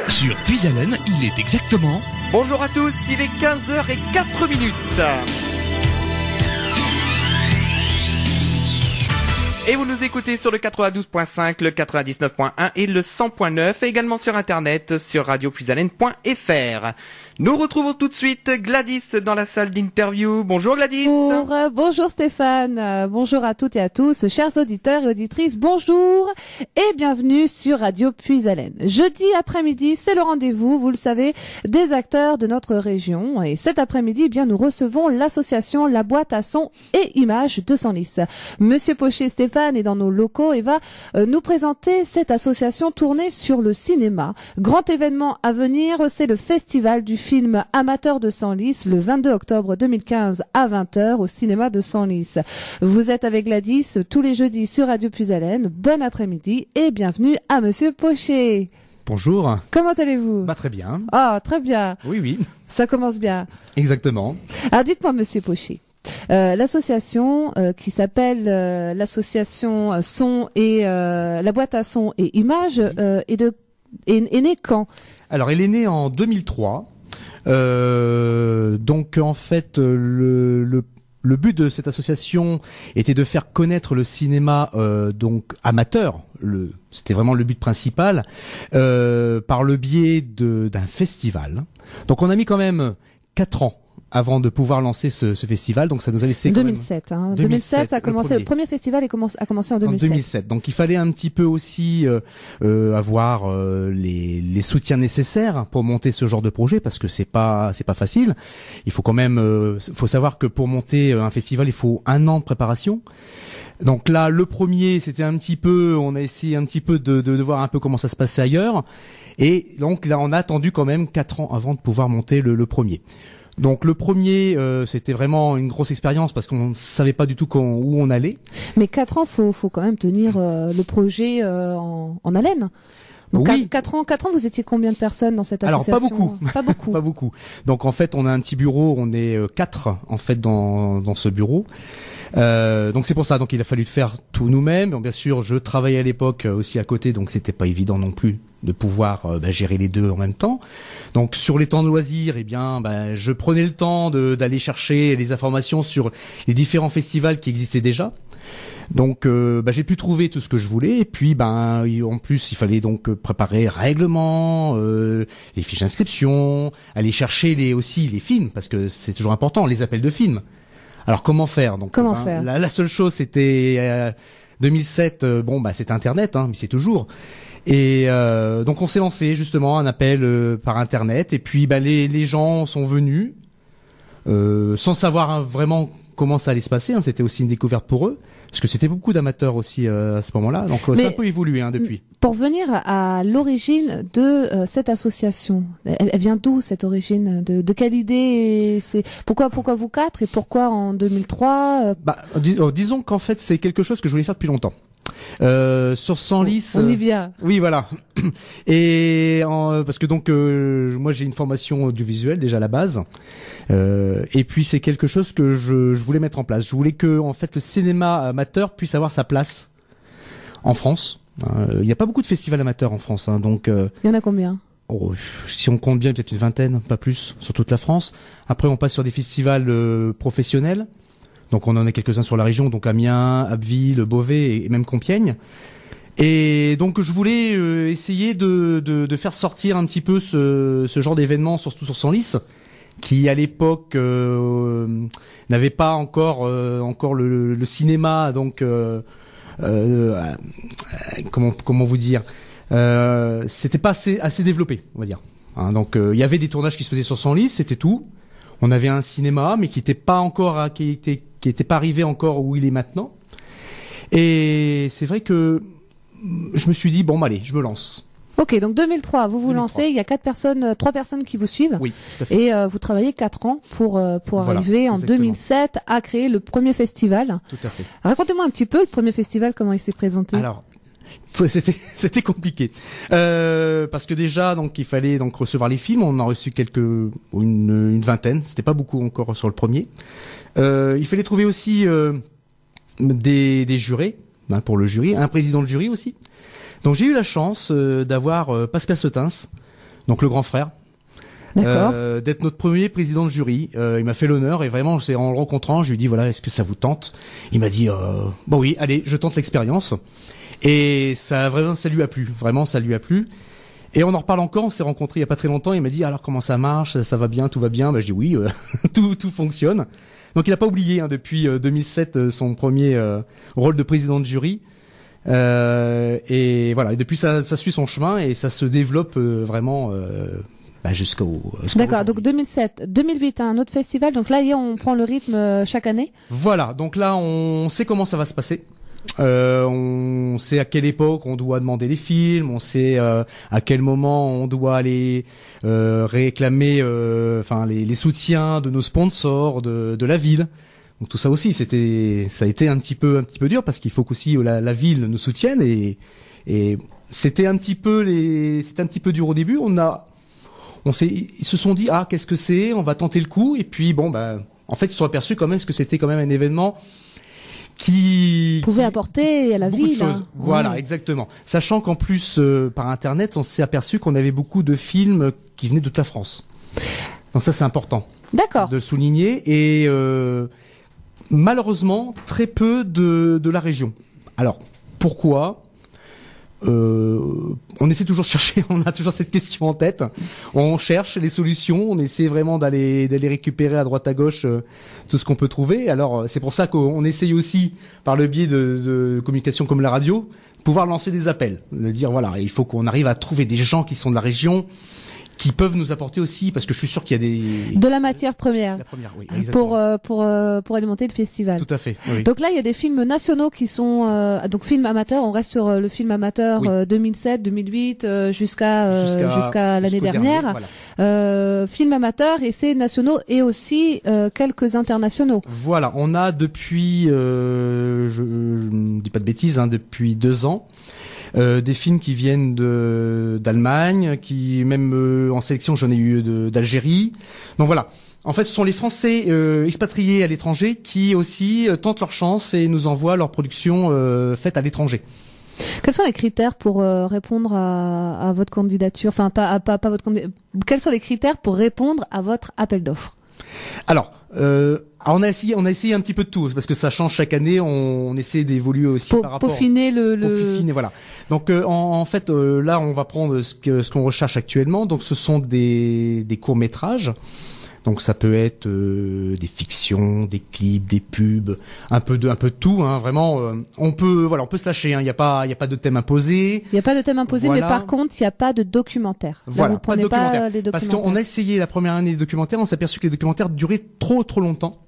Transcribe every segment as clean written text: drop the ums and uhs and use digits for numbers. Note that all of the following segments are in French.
Sur Puisalène, il est exactement... Bonjour à tous, il est 15h04. Et vous nous écoutez sur le 92.5, le 99.1 et le 100.9, et également sur internet sur radiopuisalène.fr. Nous retrouvons tout de suite Gladys dans la salle d'interview. Bonjour Gladys. Bonjour Stéphane, bonjour à toutes et à tous, chers auditeurs et auditrices, bonjour et bienvenue sur Radio Puisalène. Jeudi après-midi, c'est le rendez-vous, vous le savez, des acteurs de notre région. Et cet après-midi, eh bien, nous recevons l'association La Boîte à Son et Images de Senlis. Monsieur Pochet Stéphane est dans nos locaux et va nous présenter cette association tournée sur le cinéma. Grand événement à venir, c'est le festival du film Amateur de Senlis le 22 octobre 2015 à 20h au cinéma de Senlis. Vous êtes avec Gladys tous les jeudis sur Radio Puisalène. Bon après-midi et bienvenue à Monsieur Pochet. Bonjour. Comment allez-vous? Très bien. Ah, très bien. Oui. Ça commence bien. Exactement. Alors dites-moi Monsieur Pochet. L'association qui s'appelle l'association Son et La Boîte à Son et Images est née quand? Alors elle est née en 2003. Donc en fait le but de cette association était de faire connaître le cinéma donc amateur. C'était vraiment le but principal par le biais d'un festival. Donc on a mis quand même 4 ans avant de pouvoir lancer ce festival, donc ça nous a laissé 2007. 2007, ça a commencé. Le premier festival a commencé en 2007. En 2007. Donc il fallait un petit peu aussi avoir les soutiens nécessaires pour monter ce genre de projet, parce que c'est pas facile. Il faut quand même, faut savoir que pour monter un festival, il faut 1 an de préparation. Donc là, le premier, c'était un petit peu, on a essayé un petit peu de voir un peu comment ça se passait ailleurs, et donc là, on a attendu quand même 4 ans avant de pouvoir monter le premier. Donc le premier, c'était vraiment une grosse expérience parce qu'on ne savait pas du tout où on allait. Mais 4 ans, faut quand même tenir le projet en haleine. Donc oui. 4 ans, vous étiez combien de personnes dans cette association? Alors pas beaucoup. Pas beaucoup. Pas beaucoup. Donc en fait, on a un petit bureau, on est 4 en fait dans ce bureau. Donc c'est pour ça, donc il a fallu faire tout nous-mêmes. Bien sûr, je travaillais à l'époque aussi à côté, donc c'était pas évident non plus de pouvoir gérer les deux en même temps. Donc sur les temps de loisirs, eh bien, je prenais le temps d'aller chercher les informations sur les différents festivals qui existaient déjà. Donc j'ai pu trouver tout ce que je voulais, et puis en plus il fallait donc préparer règlement, les fiches d'inscription, aller chercher aussi les films, parce que c'est toujours important, les appels de films. Alors comment faire? Donc faire la seule chose, c'était 2007, c'était Internet, mais c'est toujours. Et donc on s'est lancé justement un appel par Internet, et puis les gens sont venus sans savoir vraiment comment ça allait se passer. C'était aussi une découverte pour eux, parce que c'était beaucoup d'amateurs aussi à ce moment-là. Donc ça a un peu évolué depuis. Pour venir à l'origine de cette association, elle vient d'où cette origine? De quelle idée? Pourquoi vous 4 et pourquoi en 2003? Disons qu'en fait c'est quelque chose que je voulais faire depuis longtemps. Sur Senlis, on y vient. Oui, voilà. Et parce que donc moi j'ai une formation audiovisuelle déjà à la base, et puis c'est quelque chose que je voulais mettre en place. Je voulais que en fait le cinéma amateur puisse avoir sa place en France. Il n'y a pas beaucoup de festivals amateurs en France, donc. Il y en a combien? Si on compte bien, peut-être une vingtaine, pas plus, sur toute la France. Après, on passe sur des festivals professionnels. Donc on en a quelques-uns sur la région, donc Amiens, Abbeville, Beauvais et même Compiègne. Et donc je voulais essayer de faire sortir un petit peu ce genre d'événement, surtout sur Senlis, qui à l'époque n'avait pas encore le cinéma, donc comment vous dire, c'était pas assez développé, on va dire. Donc il y avait des tournages qui se faisaient sur Senlis, c'était tout. On avait un cinéma, mais qui était pas arrivé encore où il est maintenant. Et c'est vrai que je me suis dit allez, je me lance. Ok, donc 2003, vous lancez, il y a 3 personnes qui vous suivent. Oui, tout à fait. Et vous travaillez 4 ans pour arriver en exactement. 2007 à créer le premier festival. Tout à fait. Racontez-moi un petit peu le premier festival, comment il s'est présenté. Alors, c'était compliqué parce que déjà donc il fallait donc recevoir les films. On en a reçu une vingtaine, c'était pas beaucoup encore sur le premier. Il fallait trouver aussi des jurés pour le jury, un président de jury aussi. Donc j'ai eu la chance d'avoir Pascal Setins donc le grand frère. D'accord. D'être notre premier président de jury. Il m'a fait l'honneur et vraiment, c'est en le rencontrant, je lui ai dit voilà, est-ce que ça vous tente? Il m'a dit bon oui, allez, je tente l'expérience. Et ça lui a plu. Vraiment, ça lui a plu. Et on en reparle encore. On s'est rencontrés il y a pas très longtemps. Il m'a dit alors comment ça marche? Ça va bien? Tout va bien? Je dis oui, tout fonctionne. Donc il n'a pas oublié depuis 2007 son premier rôle de président de jury. Et voilà. Et depuis ça suit son chemin et ça se développe vraiment. Jusqu'au D'accord, donc 2007, 2008, un autre festival, donc là on prend le rythme chaque année. Voilà, donc là on sait comment ça va se passer. On sait à quelle époque on doit demander les films, on sait à quel moment on doit aller réclamer les soutiens de nos sponsors, de la ville. Donc tout ça aussi ça a été un petit peu dur parce qu'il faut qu'aussi la ville nous soutienne et c'était un petit peu dur au début. Ils se sont dit qu'est-ce que c'est, on va tenter le coup et puis en fait ils se sont aperçus quand même que c'était quand même un événement qui pouvait apporter à la beaucoup ville. De choses. Voilà, ouais. Exactement. Sachant qu'en plus par internet, on s'est aperçu qu'on avait beaucoup de films qui venaient de toute la France. Donc ça c'est important. D'accord. De souligner et malheureusement très peu de la région. Alors pourquoi? On essaie toujours de chercher, on a toujours cette question en tête. On cherche les solutions, on essaie vraiment d'aller récupérer à droite à gauche tout ce qu'on peut trouver. Alors c'est pour ça qu'on essaye aussi, par le biais de communication comme la radio, pouvoir lancer des appels, de dire voilà, il faut qu'on arrive à trouver des gens qui sont de la région, qui peuvent nous apporter aussi, parce que je suis sûr qu'il y a de la matière première. La première, oui, exactement. pour alimenter le festival. Tout à fait. Oui. Donc là, il y a des films nationaux qui sont donc films amateurs. On reste sur le film amateur Oui. 2007, 2008 jusqu'à l'année dernière. Dernier, voilà. Films amateurs, essais nationaux et aussi quelques internationaux. Voilà, on a depuis, je ne dis pas de bêtises, depuis 2 ans. Des films qui viennent d'Allemagne, qui même en sélection j'en ai eu d'Algérie. Donc voilà. En fait, ce sont les Français expatriés à l'étranger qui aussi tentent leur chance et nous envoient leurs productions faites à l'étranger. Quels sont les critères pour répondre à votre candidature? Enfin, pas votre candidature. Quels sont les critères pour répondre à votre appel d'offres? Alors, on a essayé un petit peu de tout parce que ça change chaque année. On essaie d'évoluer aussi par rapport. Peaufiner peaufiner, voilà. Donc en fait, là, on va prendre ce qu'on recherche actuellement. Donc, ce sont des courts-métrages. Donc, ça peut être des fictions, des clips, des pubs, un peu de tout. Vraiment, on peut se lâcher. Il y a pas de thème imposé. Il n'y a pas de thème imposé, Voilà. mais par contre, il n'y a pas de documentaire. Là, Voilà, vous prenez pas de documentaire. les documentaires. Parce qu'on a essayé la première année les documentaires, on s'est aperçu que les documentaires duraient trop longtemps.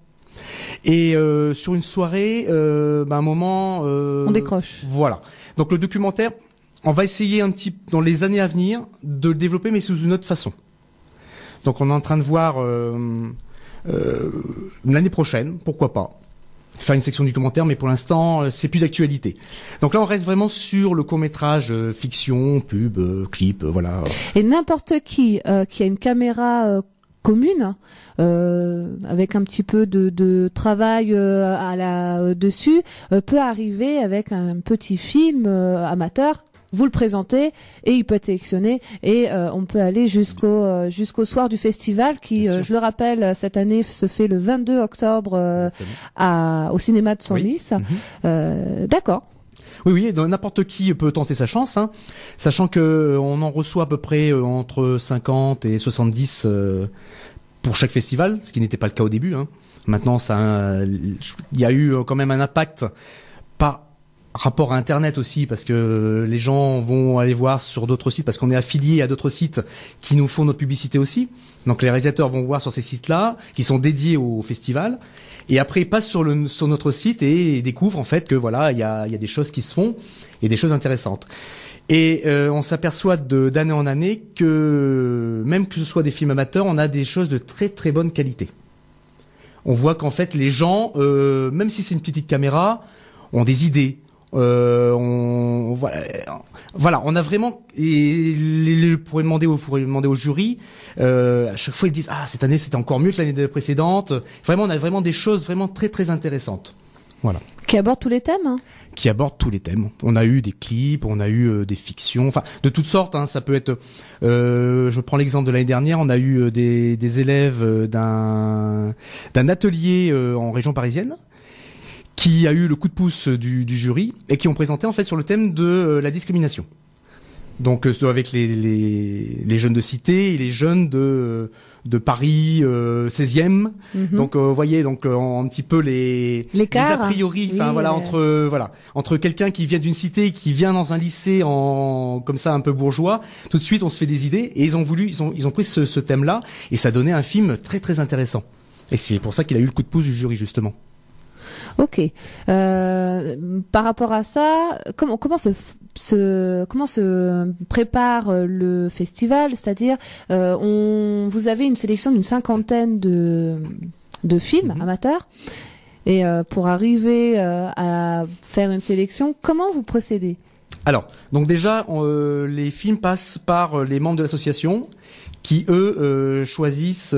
Et sur une soirée, un moment, on décroche. Voilà. Donc le documentaire, on va essayer dans les années à venir de le développer, mais sous une autre façon. Donc on est en train de voir l'année prochaine, pourquoi pas, faire une section du documentaire, mais pour l'instant c'est plus d'actualité. Donc là on reste vraiment sur le court-métrage fiction, pub, clip, voilà. Et n'importe qui a une caméra commune avec un petit peu de travail dessus peut arriver avec un petit film amateur. Vous le présentez et il peut être sélectionné et on peut aller jusqu'au soir du festival qui, je le rappelle, cette année se fait le 22 octobre au cinéma de Senlis. Oui. D'accord. Oui, donc n'importe qui peut tenter sa chance, sachant que on en reçoit à peu près entre 50 et 70 pour chaque festival, ce qui n'était pas le cas au début. Maintenant, il y a eu quand même un impact par rapport à Internet aussi, parce que les gens vont aller voir sur d'autres sites, parce qu'on est affilié à d'autres sites qui nous font notre publicité aussi. Donc les réalisateurs vont voir sur ces sites-là, qui sont dédiés au festival, et après ils passent sur notre site et découvrent en fait que voilà, il y a des choses qui se font et des choses intéressantes. Et on s'aperçoit d'année en année que même que ce soit des films amateurs, on a des choses de très très bonne qualité. On voit qu'en fait les gens, même si c'est une petite caméra, ont des idées. Voilà, on a vraiment, et vous pourrez demander au jury, à chaque fois ils disent cette année c'était encore mieux que l'année précédente. Vraiment, on a vraiment des choses vraiment très très intéressantes. Voilà. Qui aborde tous les thèmes, hein. Qui aborde tous les thèmes. On a eu des clips, on a eu des fictions, enfin de toutes sortes. Hein, ça peut être. Je prends l'exemple de l'année dernière. On a eu des élèves d'un atelier en région parisienne qui a eu le coup de pouce du jury et qui ont présenté en fait sur le thème de la discrimination. Donc avec les jeunes de cité et les jeunes de Paris 16e. Donc vous voyez donc un petit peu les a priori enfin voilà entre quelqu'un qui vient d'une cité et qui vient dans un lycée comme ça un peu bourgeois, tout de suite on se fait des idées et ils ont pris ce thème-là et ça donnait un film très très intéressant. Et c'est pour ça qu'il a eu le coup de pouce du jury justement. Ok. Par rapport à ça, comment se prépare le festival? C'est-à-dire, vous avez une sélection d'une 50aine de films amateurs, et pour arriver à faire une sélection, comment vous procédez? Alors, donc déjà, les films passent par les membres de l'association, qui eux choisissent.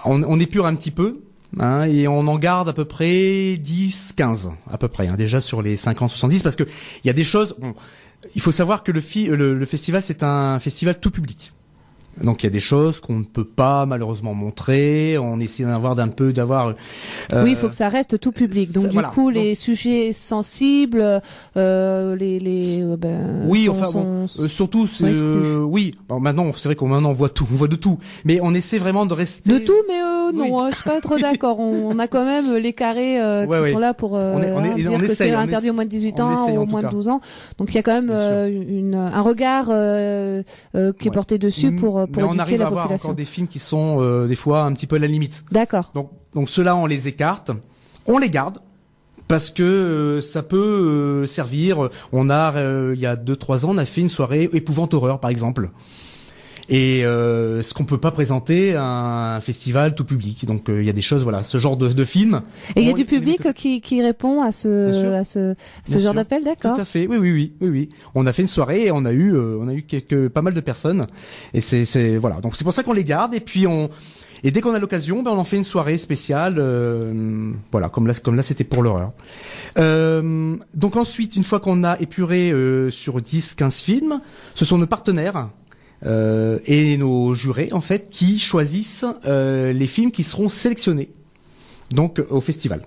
On épure un petit peu. Hein, et on en garde à peu près 10, 15 à peu près, hein, déjà sur les 50, 70, parce que il y a des choses. Bon, il faut savoir que le festival c'est un festival tout public. Donc il y a des choses qu'on ne peut pas malheureusement montrer. On essaie d'avoir. Oui, il faut que ça reste tout public. Donc du coup, les sujets sensibles, oui, surtout, oui. Bon, maintenant, c'est vrai qu'on voit tout, on voit de tout. Mais on essaie vraiment de rester. De tout, mais non, je suis pas trop d'accord. On a quand même les carrés qui sont là pour dire que c'est interdit au moins de 18 ans ou au moins de 12 ans. Donc il y a quand même un regard qui est porté dessus pour mais on éduquer arrive la à avoir population. encore des films qui sont des fois un petit peu à la limite. D'accord. Donc ceux-là, on les écarte, on les garde parce que ça peut servir. On a il y a 2-3 ans, on a fait une soirée épouvante horreur par exemple. Et ce qu'on peut pas présenter à un festival tout public. Donc il y a des choses, voilà, ce genre de film. Et il y a du public qui répond à ce genre d'appel, d'accord. Tout à fait. Oui. On a fait une soirée et on a eu pas mal de personnes. Et c'est voilà. Donc c'est pour ça qu'on les garde et puis et dès qu'on a l'occasion, on en fait une soirée spéciale, voilà, comme là c'était pour l'horreur. Donc ensuite, une fois qu'on a épuré sur 10-15 films, ce sont nos partenaires et nos jurés en fait qui choisissent les films qui seront sélectionnés donc au festival.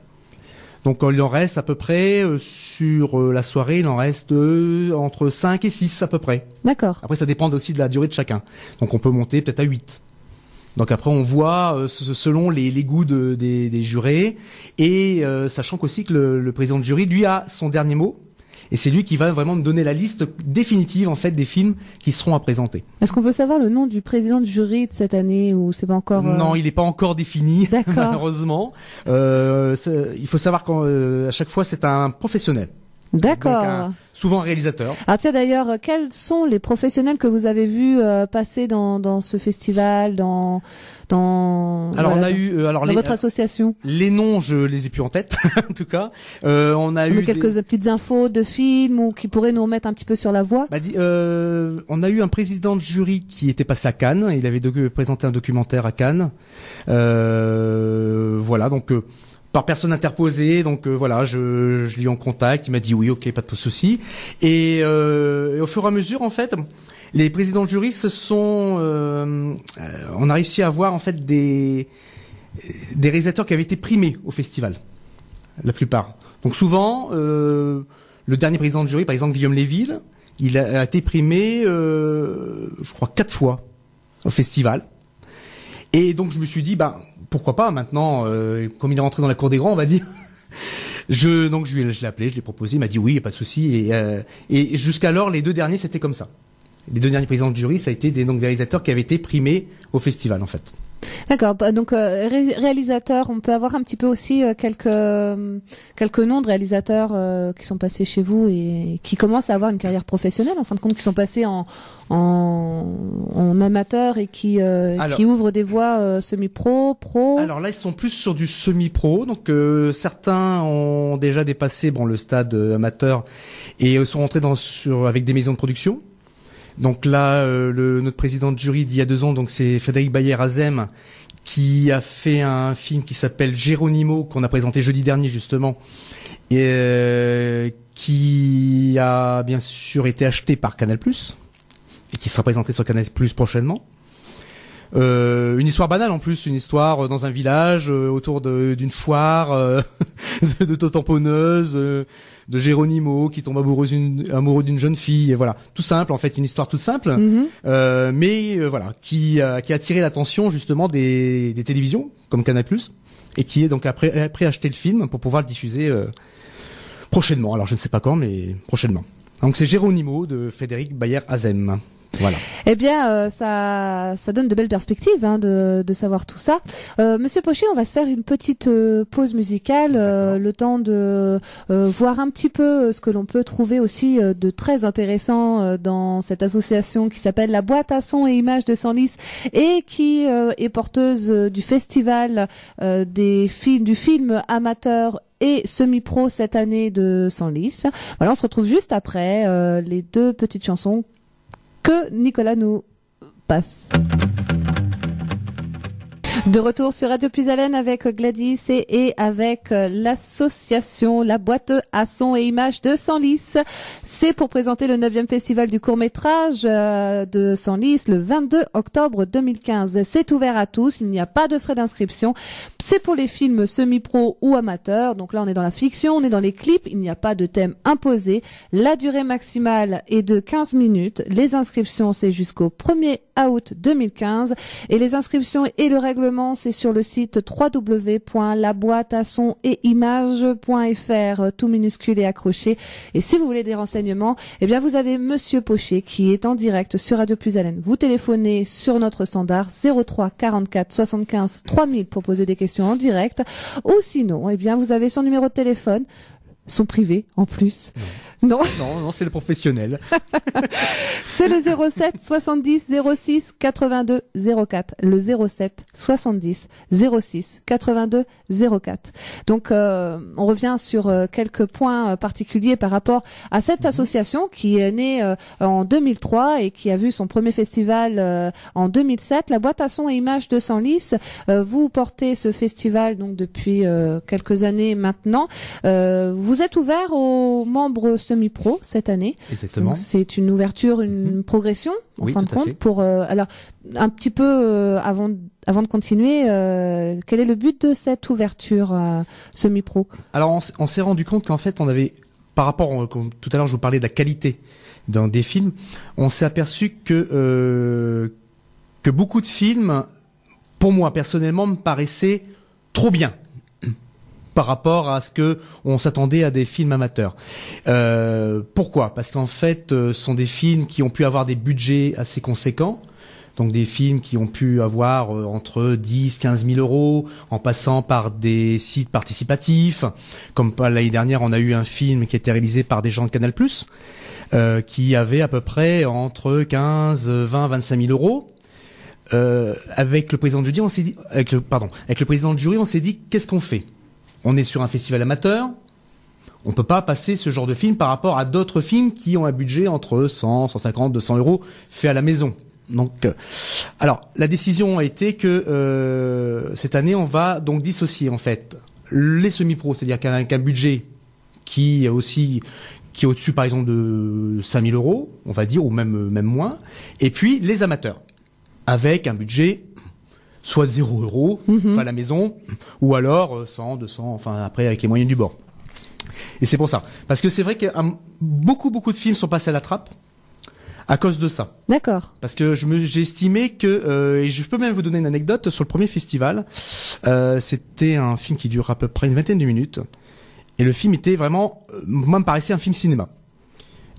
Donc il en reste à peu près sur la soirée, il en reste entre 5 et 6 à peu près. D'accord. Après ça dépend aussi de la durée de chacun. Donc on peut monter peut-être à 8. Donc après on voit selon les goûts des jurés et sachant qu'aussi que le président de jury lui a son dernier mot. Et c'est lui qui va vraiment nous donner la liste définitive en fait des films qui seront à présenter. Est-ce qu'on peut savoir le nom du président du jury de cette année ou c'est pas encore Non, il n'est pas encore défini malheureusement. Il faut savoir qu'à chaque fois c'est un professionnel. D'accord. Souvent un réalisateur. Alors tiens d'ailleurs, quels sont les professionnels que vous avez vus passer dans ce festival, dans votre association? Les noms, je les ai plus en tête, en tout cas. On a eu quelques petites infos de films ou qui pourraient nous remettre un petit peu sur la voie. On a eu un président de jury qui était passé à Cannes. Il avait présenté un documentaire à Cannes. Voilà, donc. Par personne interposée, donc voilà, je l'ai eu en contact, il m'a dit oui, ok, pas de souci. Et au fur et à mesure, en fait, les présidents de jury on a réussi à avoir en fait des réalisateurs qui avaient été primés au festival, la plupart. Donc souvent, le dernier président de jury, par exemple Guillaume Léville, il a été primé, je crois 4 fois au festival. Et donc je me suis dit, pourquoi pas maintenant, comme il est rentré dans la cour des grands, on va dire. Je l'ai appelé, je l'ai proposé, il m'a dit oui, y a pas de souci. Et jusqu'alors, les 2 derniers, c'était comme ça. Les 2 derniers présidents de jury, ça a été des réalisateurs qui avaient été primés au festival, en fait. D'accord. Donc réalisateurs, on peut avoir un petit peu aussi quelques noms de réalisateurs qui sont passés chez vous et qui commencent à avoir une carrière professionnelle, en fin de compte, qui sont passés en amateur et qui ouvrent des voies semi-pro, pro. Alors là, ils sont plus sur du semi-pro. Donc certains ont déjà dépassé le stade amateur et sont rentrés avec des maisons de production. Donc là, notre président de jury d'il y a 2 ans, donc c'est Frédéric Bayer-Azem, qui a fait un film qui s'appelle Geronimo, qu'on a présenté jeudi dernier justement, et qui a bien sûr été acheté par Canal+, et qui sera présenté sur Canal+ prochainement. Une histoire banale en plus, une histoire dans un village autour d'une foire de tamponneuse, de Geronimo qui tombe amoureux d'une jeune fille, et voilà, tout simple en fait, une histoire toute simple, mais voilà, qui a attiré l'attention justement des télévisions comme Canal+, et qui est donc après acheté le film pour pouvoir le diffuser prochainement. Alors je ne sais pas quand, mais prochainement. Donc c'est Geronimo de Frédéric Bayer-Hazem. Voilà. Eh bien, ça donne de belles perspectives de savoir tout ça. Monsieur Pochet, on va se faire une petite pause musicale, le temps de voir un petit peu ce que l'on peut trouver aussi de très intéressant dans cette association qui s'appelle la Boîte à Son et Images de Senlis et qui est porteuse du festival du film amateur et semi-pro cette année de Senlis. Voilà, on se retrouve juste après les deux petites chansons que Nicolas nous passe. De retour sur Radio Puisalène avec Gladys et avec l'association La Boîte à Son et Images de Senlis. C'est pour présenter le 9e festival du court-métrage de Senlis le 22 octobre 2015. C'est ouvert à tous, il n'y a pas de frais d'inscription. C'est pour les films semi-pro ou amateurs. Donc là, on est dans la fiction, on est dans les clips, il n'y a pas de thème imposé. La durée maximale est de 15 minutes. Les inscriptions, c'est jusqu'au 1er août 2015. Et les inscriptions et le règlement, c'est sur le site www.laboîteasonetimages.fr, tout minuscule et accroché. Et si vous voulez des renseignements, eh bien vous avez Monsieur Pochet qui est en direct sur Radio Puisalène. Vous téléphonez sur notre standard 03 44 75 3000 pour poser des questions en direct. Ou sinon, eh bien vous avez son numéro de téléphone, son privé en plus. Non, c'est le professionnel. C'est le 07 70 06 82 04. Le 07 70 06 82 04. Donc, on revient sur quelques points particuliers par rapport à cette association qui est née en 2003 et qui a vu son premier festival en 2007. La Boîte à Son et Images de Senlis. Vous portez ce festival donc depuis quelques années maintenant. Vous êtes ouvert aux membres semi-pro cette année. Exactement. Donc c'est une ouverture, une progression en fin de compte. Fait. Pour alors un petit peu avant de continuer, quel est le but de cette ouverture semi-pro? Alors on s'est rendu compte qu'en fait on avait, par rapport, comme tout à l'heure je vous parlais de la qualité dans des films, on s'est aperçu que beaucoup de films, pour moi personnellement, me paraissaient trop bien par rapport à ce que on s'attendait à des films amateurs. Pourquoi ? Parce qu'en fait, ce sont des films qui ont pu avoir des budgets assez conséquents. Donc des films qui ont pu avoir entre 10 15 000 euros, en passant par des sites participatifs. Comme l'année dernière, on a eu un film qui a été réalisé par des gens de Canal+, qui avait à peu près entre 15, 20, 25 000 euros. Avec le président du jury, avec le président du jury, on s'est dit, qu'est-ce qu'on fait ? On est sur un festival amateur, on peut pas passer ce genre de film par rapport à d'autres films qui ont un budget entre 100, 150, 200 euros fait à la maison. Donc, alors la décision a été que cette année on va donc dissocier en fait les semi-pros, c'est-à-dire qu'un budget qui est au-dessus par exemple de 5 000 euros, on va dire, ou même moins, et puis les amateurs avec un budget soit de 0 euros, à la maison, ou alors 100, 200, enfin après avec les moyens du bord. Et c'est pour ça. Parce que c'est vrai que beaucoup de films sont passés à la trappe à cause de ça. D'accord. Parce que j'ai estimé que, et je peux même vous donner une anecdote, sur le premier festival, c'était un film qui dure à peu près une vingtaine de minutes, et le film était vraiment, moi me paraissait un film cinéma.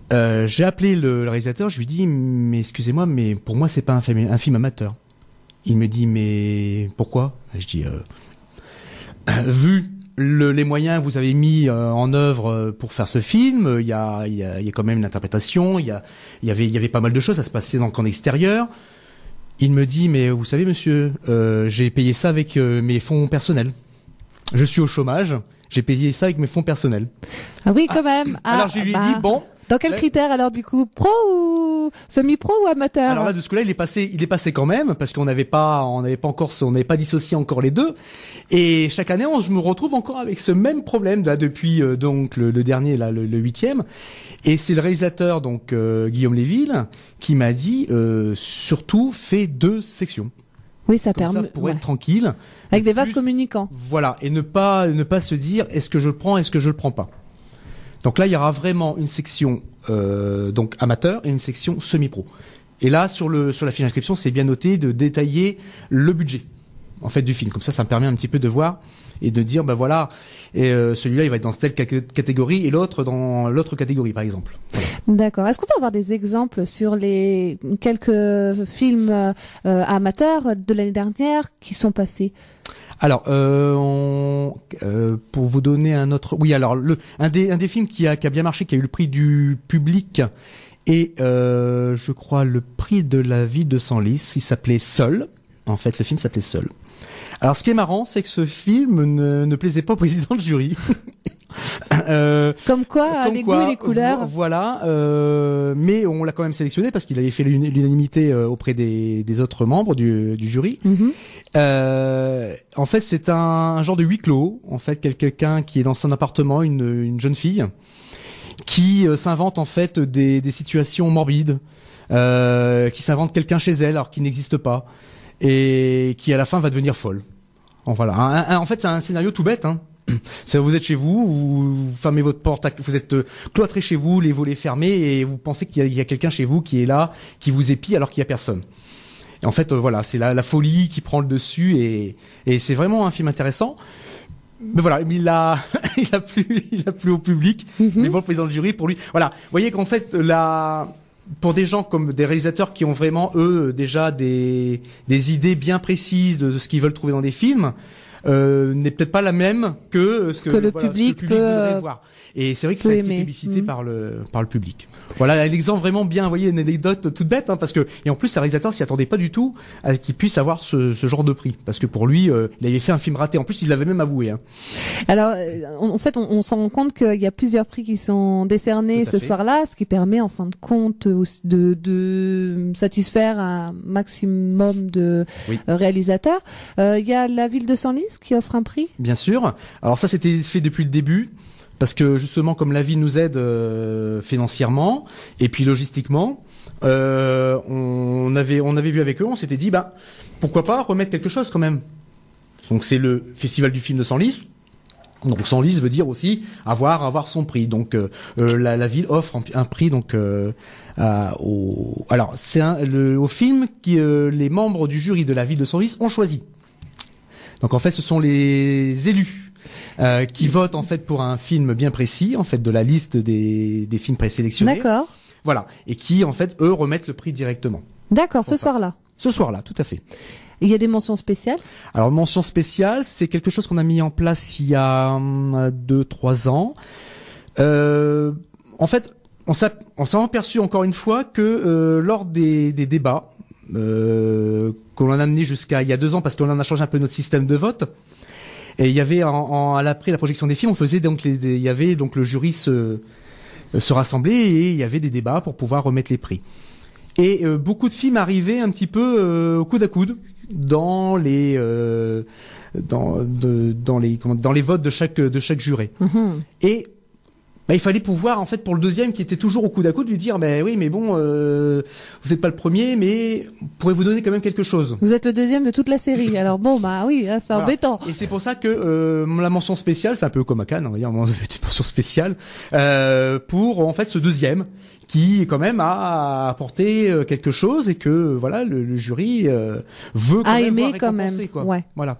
J'ai appelé le réalisateur, je lui dis, mais excusez-moi, mais pour moi c'est pas un film amateur. Il me dit, mais pourquoi ? Je dis, vu les moyens que vous avez mis en œuvre pour faire ce film, il y a quand même une interprétation, il y avait pas mal de choses, ça se passait dans le camp extérieur. Il me dit, mais vous savez monsieur, j'ai payé ça avec mes fonds personnels. Je suis au chômage, j'ai payé ça avec mes fonds personnels. Ah oui, quand même. Alors je lui ai dit, bon, Dans quel critère alors du coup, pro ou semi-pro ou amateur? Alors là, de ce coup-là, il est passé quand même, parce qu'on n'avait pas dissocié encore les deux. Et chaque année, je me retrouve encore avec ce même problème là depuis donc le dernier là, le 8e. Et c'est le réalisateur donc Guillaume Léville qui m'a dit surtout fais 2 sections. Oui, ça Comme permet. ça, pour être tranquille. Avec des vases Plus- communicants. Voilà, et ne pas se dire est-ce que je le prends, est-ce que je le prends pas. Donc là, il y aura vraiment une section donc amateur et une section semi-pro. Et là, sur la fiche d'inscription, c'est bien noté de détailler le budget en fait du film. Comme ça me permet un petit peu de voir et de dire bah voilà, et celui-là il va être dans telle catégorie et l'autre dans l'autre catégorie par exemple. Voilà. D'accord. Est-ce qu'on peut avoir des exemples sur les quelques films amateurs de l'année dernière qui sont passés? Alors, pour vous donner un autre, oui, alors un des films qui a bien marché, qui a eu le prix du public et je crois le prix de la ville de Senlis, il s'appelait Seul. En fait, le film s'appelait Seul. Alors, ce qui est marrant, c'est que ce film ne plaisait pas au président de jury. Comme quoi, les goûts et les couleurs. Voilà, mais on l'a quand même sélectionné parce qu'il avait fait l'unanimité auprès des autres membres du jury. En fait, c'est un genre de huis clos. En fait, quelqu'un qui est dans son appartement, une jeune fille, qui s'invente en fait des situations morbides, qui s'invente quelqu'un chez elle alors qu'il n'existe pas, et qui à la fin va devenir folle. Bon, voilà. En fait, c'est un scénario tout bête. Hein. Vous êtes chez vous, vous fermez votre porte, vous êtes cloîtré chez vous, les volets fermés, et vous pensez qu'il y a quelqu'un chez vous qui est là, qui vous épie alors qu'il y a personne. Et en fait, voilà, c'est la folie qui prend le dessus, et c'est vraiment un film intéressant. Mais voilà, il a plu au public. Mais bon, le président du jury, pour lui, voilà. Vous voyez qu'en fait, pour des gens comme des réalisateurs qui ont vraiment eux déjà des idées bien précises de ce qu'ils veulent trouver dans des films, n'est peut-être pas la même que ce que le public peut voudrait voir. Et c'est vrai que ça a été plébiscité par le public. Voilà l'exemple vraiment bien, vous voyez, une anecdote toute bête, hein, parce que, et en plus, le réalisateur s'y attendait pas du tout à qu'il puisse avoir ce genre de prix. Parce que pour lui, il avait fait un film raté. En plus, il l'avait même avoué, hein. Alors, en fait, on s'en rend compte qu'il y a plusieurs prix qui sont décernés ce soir-là, ce qui permet, en fin de compte, de satisfaire un maximum de réalisateurs. Il y a la ville de Senlis qui offre un prix. Bien sûr. Alors ça, c'était fait depuis le début. Parce que justement, comme la ville nous aide financièrement et puis logistiquement, on avait vu avec eux, on s'était dit bah pourquoi pas remettre quelque chose quand même. Donc c'est le festival du film de Senlis. Donc Senlis veut dire aussi avoir son prix. Donc la ville offre un prix donc alors c'est au film qui les membres du jury de la ville de Senlis ont choisi. Donc en fait, ce sont les élus qui votent en fait pour un film bien précis, en fait de la liste des films présélectionnés. D'accord. Voilà, et qui en fait eux remettent le prix directement. D'accord, ce soir-là. Ce soir-là, tout à fait. Il y a des mentions spéciales? Alors mention spéciale, c'est quelque chose qu'on a mis en place il y a 2-3 ans. En fait, on s'est aperçu encore une fois que lors des débats qu'on a amené jusqu'à il y a 2 ans, parce qu'on en a changé un peu notre système de vote. Et il y avait après la projection des films, on faisait donc il y avait donc le jury se rassemblait et il y avait des débats pour pouvoir remettre les prix. Et beaucoup de films arrivaient un petit peu au coude à coude dans les dans les votes de chaque juré. Et il fallait pouvoir, en fait, pour le deuxième qui était toujours au coude à coude, lui dire, oui, mais bon, vous n'êtes pas le premier, mais pourrez-vous donner quand même quelque chose. Vous êtes le deuxième de toute la série. Alors bon, oui, là, c'est embêtant. Et c'est pour ça que la mention spéciale, c'est un peu comme à Cannes, on va dire, une mention spéciale pour en fait ce deuxième qui quand même a apporté quelque chose et que voilà le jury veut quand même aimé voir quand même. récompenser, quoi. Ouais. Voilà.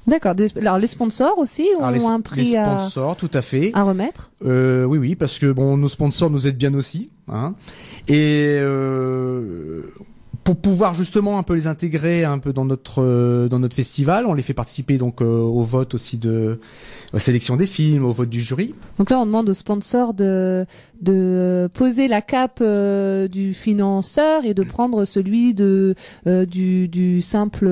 D'accord. Alors les sponsors aussi ont un prix les sponsors, tout à fait. à remettre. Oui, parce que bon, nos sponsors nous aident bien aussi, hein. Et pour pouvoir justement un peu les intégrer un peu dans notre festival, on les fait participer donc au vote aussi de la sélection des films, au vote du jury. Donc là, on demande aux sponsors de poser la cape du financeur et de prendre celui du simple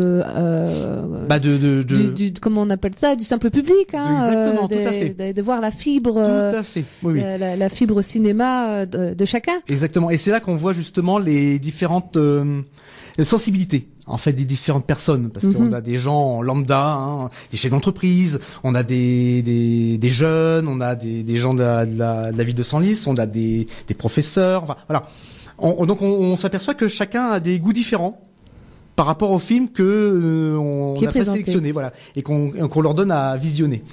du comment on appelle ça, du simple public, hein, exactement, tout à fait. De voir la fibre, tout à fait, oui. La fibre cinéma de chacun. Exactement, et c'est là qu'on voit justement les différentes sensibilités en fait des différentes personnes, parce qu'on a des gens lambda, hein, des chefs d'entreprise, on a des jeunes, on a des gens de la ville de Senlis, on a des professeurs, enfin voilà. Donc on s'aperçoit que chacun a des goûts différents par rapport au film que on a présélectionné, voilà, et qu'on leur donne à visionner.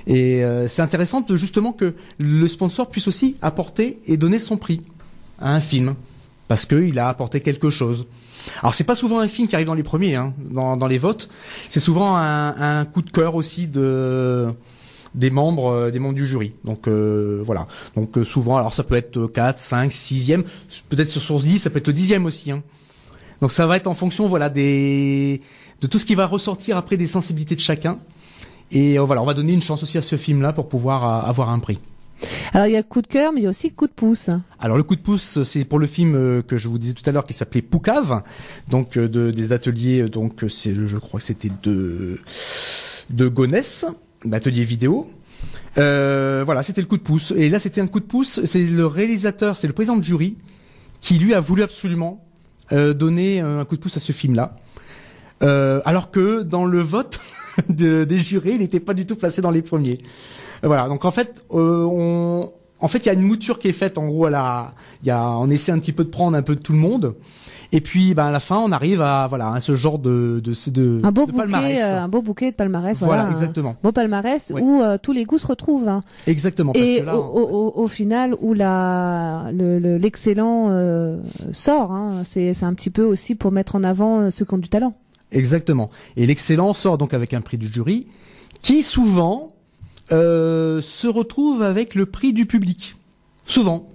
Et c'est intéressant justement que le sponsor puisse aussi apporter et donner son prix à un film, parce qu'il a apporté quelque chose. Alors c'est pas souvent un film qui arrive dans les premiers, hein, dans les votes. C'est souvent un coup de cœur aussi des membres du jury. Donc voilà. Donc souvent, alors ça peut être 4, 5, 6e, peut-être sur 10, ça peut être le 10e aussi, hein. Donc ça va être en fonction, voilà, de tout ce qui va ressortir après des sensibilités de chacun. Et voilà, on va donner une chance aussi à ce film-là pour pouvoir avoir un prix. Alors il y a coup de cœur, mais il y a aussi coup de pouce. Alors le coup de pouce, c'est pour le film que je vous disais tout à l'heure qui s'appelait Poucave, donc des ateliers, donc je crois que c'était de Gonesse, d'atelier vidéo. Voilà, c'était le coup de pouce. Et là, c'était un coup de pouce. C'est le réalisateur, c'est le président de jury qui lui a voulu absolument donner un coup de pouce à ce film-là, alors que dans le vote des jurés, il n'était pas du tout placé dans les premiers. Voilà, donc en fait, il y a une mouture qui est faite. En gros, on essaie un petit peu de prendre un peu de tout le monde, et puis, à la fin, on arrive à ce genre de palmarès. Un beau bouquet de palmarès. Voilà, exactement. Beau palmarès, ouais. Où tous les goûts se retrouvent. Hein. Exactement. Parce et que là, au final, où l'excellent sort. Hein, c'est un petit peu aussi pour mettre en avant ceux qui ont du talent. Exactement. Et l'excellent sort donc avec un prix du jury, qui souvent se retrouve avec le prix du public. Souvent.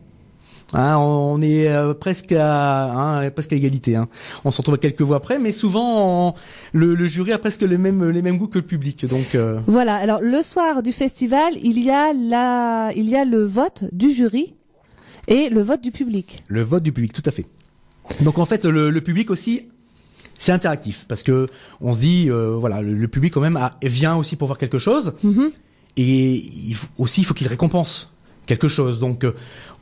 Hein, on est presque à égalité. Hein. On se retrouve à quelques voix près, mais souvent le jury a presque les mêmes goûts que le public. Donc voilà. Alors le soir du festival, il y a le vote du jury et le vote du public. Le vote du public, tout à fait. Donc en fait, le public aussi, c'est interactif, parce que on se dit voilà, le public quand même vient aussi pour voir quelque chose. Et il faut qu'il récompense quelque chose. Donc,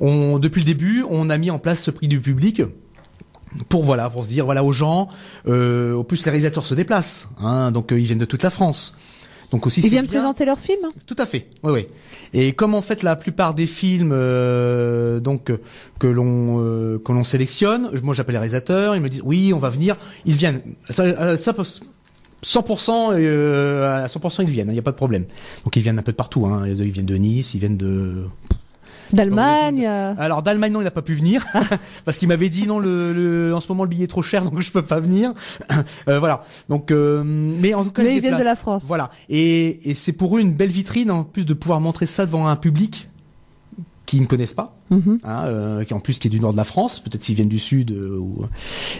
depuis le début, on a mis en place ce prix du public pour se dire voilà aux gens. Au plus, les réalisateurs se déplacent, hein, donc ils viennent de toute la France. Donc aussi, ils viennent présenter leurs films. Tout à fait. Oui. Et comme en fait la plupart des films que l'on sélectionne, moi j'appelle les réalisateurs, ils me disent oui, on va venir. Ils viennent. Ça 100%, à 100% ils viennent, il n'y a pas de problème. Donc ils viennent un peu de partout, hein. Ils viennent de Nice, ils viennent d'Allemagne. Alors d'Allemagne non, il n'a pas pu venir parce qu'il m'avait dit non, en ce moment le billet est trop cher, donc je peux pas venir. Voilà. Donc mais en tout cas, ils viennent de la France. Voilà. Et c'est pour eux une belle vitrine en plus de pouvoir montrer ça devant un public qui ne connaissent pas, qui en plus qui est du nord de la France, peut-être s'ils viennent du sud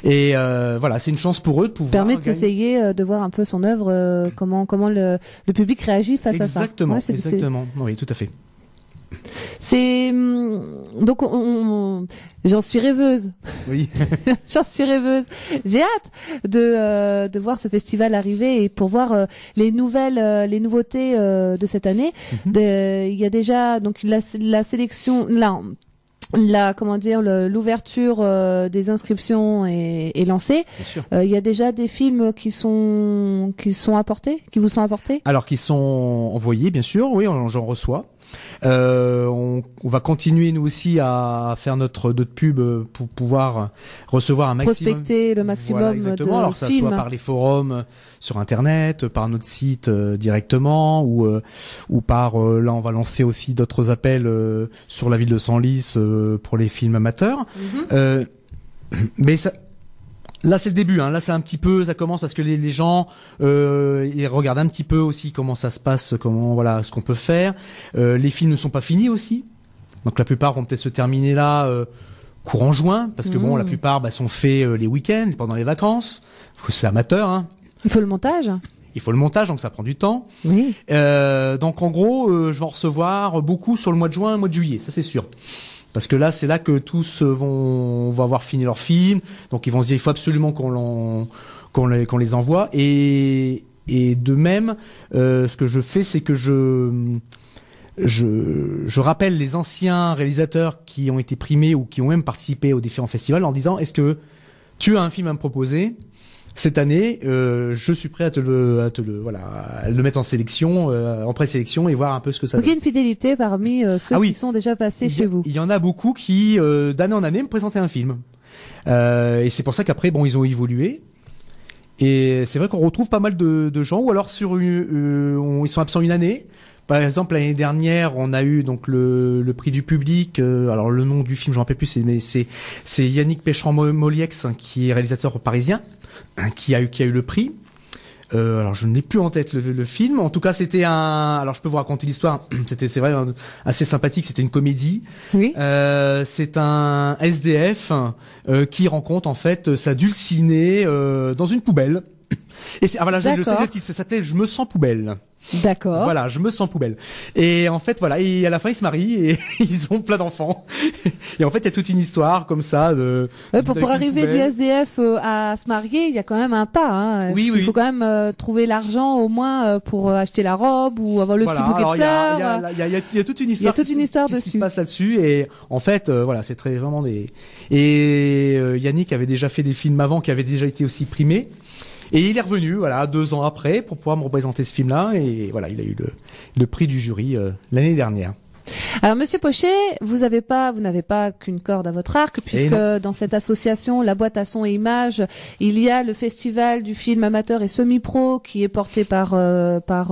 et voilà, c'est une chance pour eux de pouvoir permet de s'essayer, de voir un peu son œuvre, comment le public réagit face à ça. Exactement, exactement. Oui, tout à fait. C'est donc j'en suis rêveuse. Oui. J'en suis rêveuse. J'ai hâte de voir ce festival arriver et pour voir les nouveautés de cette année. Il y a déjà donc la sélection l'ouverture des inscriptions est lancée. Il y a déjà des films qui vous sont apportés. Alors qui sont envoyés, bien sûr. Oui, j'en reçois. On va continuer nous aussi à faire notre pub pour pouvoir recevoir un maximum, prospecter le maximum de films. Alors ça soit par les forums sur internet, par notre site directement ou par là on va lancer aussi d'autres appels sur la ville de Senlis pour les films amateurs. Mais ça, là c'est le début, hein. Là c'est un petit peu, ça commence parce que les gens ils regardent un petit peu aussi comment ça se passe, ce qu'on peut faire. Les films ne sont pas finis aussi, donc la plupart vont peut-être se terminer là courant juin, parce que bon, la plupart sont faits les week-ends, pendant les vacances. C'est amateur, hein. Il faut le montage. Il faut le montage, donc ça prend du temps. Oui. Donc en gros, je vais en recevoir beaucoup sur le mois de juin et le mois de juillet, ça c'est sûr. Parce que là, c'est là que tous vont avoir fini leur film, donc ils vont se dire il faut absolument qu'on les envoie. Et de même, ce que je fais, c'est que je rappelle les anciens réalisateurs qui ont été primés ou qui ont même participé aux différents festivals en disant est-ce que tu as un film à me proposer cette année, je suis prêt à le mettre en sélection, en présélection et voir un peu ce que ça Donc il y a donne. une fidélité parmi ceux qui sont déjà passés chez vous. Il y en a beaucoup qui, d'année en année, me présentaient un film. Et c'est pour ça qu'après, bon, ils ont évolué. Et c'est vrai qu'on retrouve pas mal de gens, ou alors ils sont absents une année. Par exemple, l'année dernière, on a eu donc le prix du public. Alors le nom du film, je me rappelle plus, c'est Yannick Pécheran-Moliex, qui est réalisateur parisien, qui a eu le prix. Alors je n'ai plus en tête le film. En tout cas, c'était alors je peux vous raconter l'histoire. C'est vrai, assez sympathique. C'était une comédie. Oui. C'est un SDF qui rencontre en fait sa dulcinée dans une poubelle. Et voilà, j'ai le titre. Ça s'appelait Je me sens poubelle. D'accord. Voilà, je me sens poubelle. Et en fait, voilà, et à la fin, ils se marient et ils ont plein d'enfants. Et en fait, il y a toute une histoire comme ça pour arriver du SDF à se marier, il y a quand même un pas. Hein. Oui. Il faut quand même trouver l'argent au moins pour acheter la robe ou avoir le petit bouquet de fleurs. Il y a toute une histoire. Il y a toute une histoire qui dessus. se passe là-dessus. Et en fait, voilà, c'est vraiment des. Et Yannick avait déjà fait des films avant qui avaient déjà été aussi primés. Et il est revenu, voilà, 2 ans après, pour pouvoir me représenter ce film-là. Et voilà, il a eu le prix du jury l'année dernière. Alors, Monsieur Pochet, vous n'avez pas qu'une corde à votre arc, puisque dans cette association, la boîte à son et images, il y a le festival du film amateur et semi-pro qui est porté par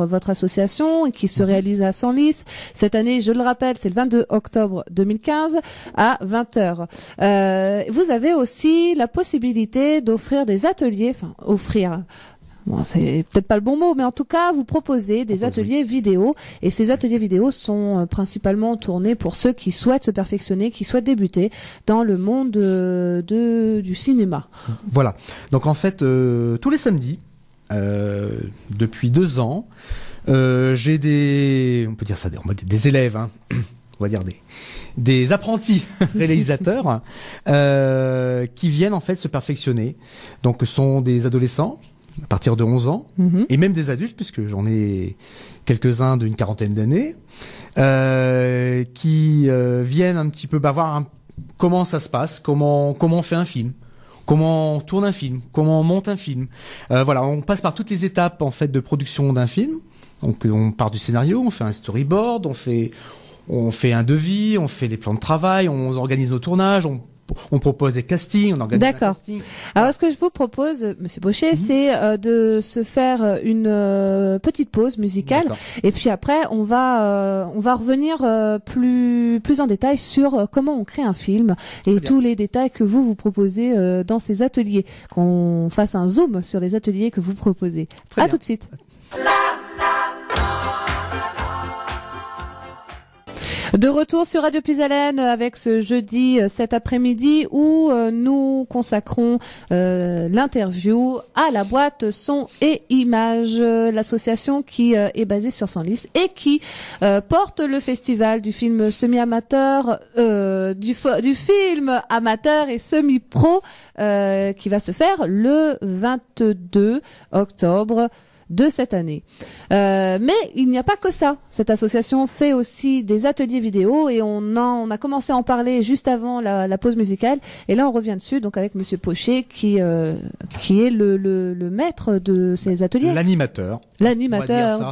votre association et qui se réalise à Senlis. Cette année, je le rappelle, c'est le 22 octobre 2015 à 20h. Vous avez aussi la possibilité d'offrir des ateliers, Bon, c'est peut-être pas le bon mot, mais en tout cas, vous proposez des ateliers vidéo. Et ces ateliers vidéo sont principalement tournés pour ceux qui souhaitent se perfectionner, qui souhaitent débuter dans le monde du cinéma. Voilà. Donc en fait, tous les samedis, depuis 2 ans, j'ai des élèves, hein, on va dire des apprentis réalisateurs qui viennent en fait se perfectionner. Donc ce sont des adolescents à partir de 11 ans, et même des adultes, puisque j'en ai quelques-uns d'une quarantaine d'années, qui viennent un petit peu voir comment ça se passe, comment on fait un film, comment on tourne un film, comment on monte un film. Voilà, on passe par toutes les étapes en fait de production d'un film. Donc on part du scénario, on fait un storyboard, on fait un devis, on fait les plans de travail, on organise nos tournages, on propose des castings, on organise un casting. Alors, ce que je vous propose, Monsieur Pochet, c'est de se faire une petite pause musicale. Et puis après, on va revenir plus en détail sur comment on crée un film et tous les détails que vous proposez dans ces ateliers. Qu'on fasse un zoom sur les ateliers que vous proposez. À tout de suite. De retour sur Radio Puisalène avec ce jeudi cet après-midi où nous consacrons l'interview à la boîte son et images, l'association qui est basée sur Senlis et qui porte le festival du film semi-amateur, du film amateur et semi-pro qui va se faire le 22 octobre de cette année. Mais il n'y a pas que ça. Cette association fait aussi des ateliers vidéo et on a commencé à en parler juste avant la pause musicale. Et là, on revient dessus, donc avec Monsieur Pochet qui est le maître de ces ateliers. L'animateur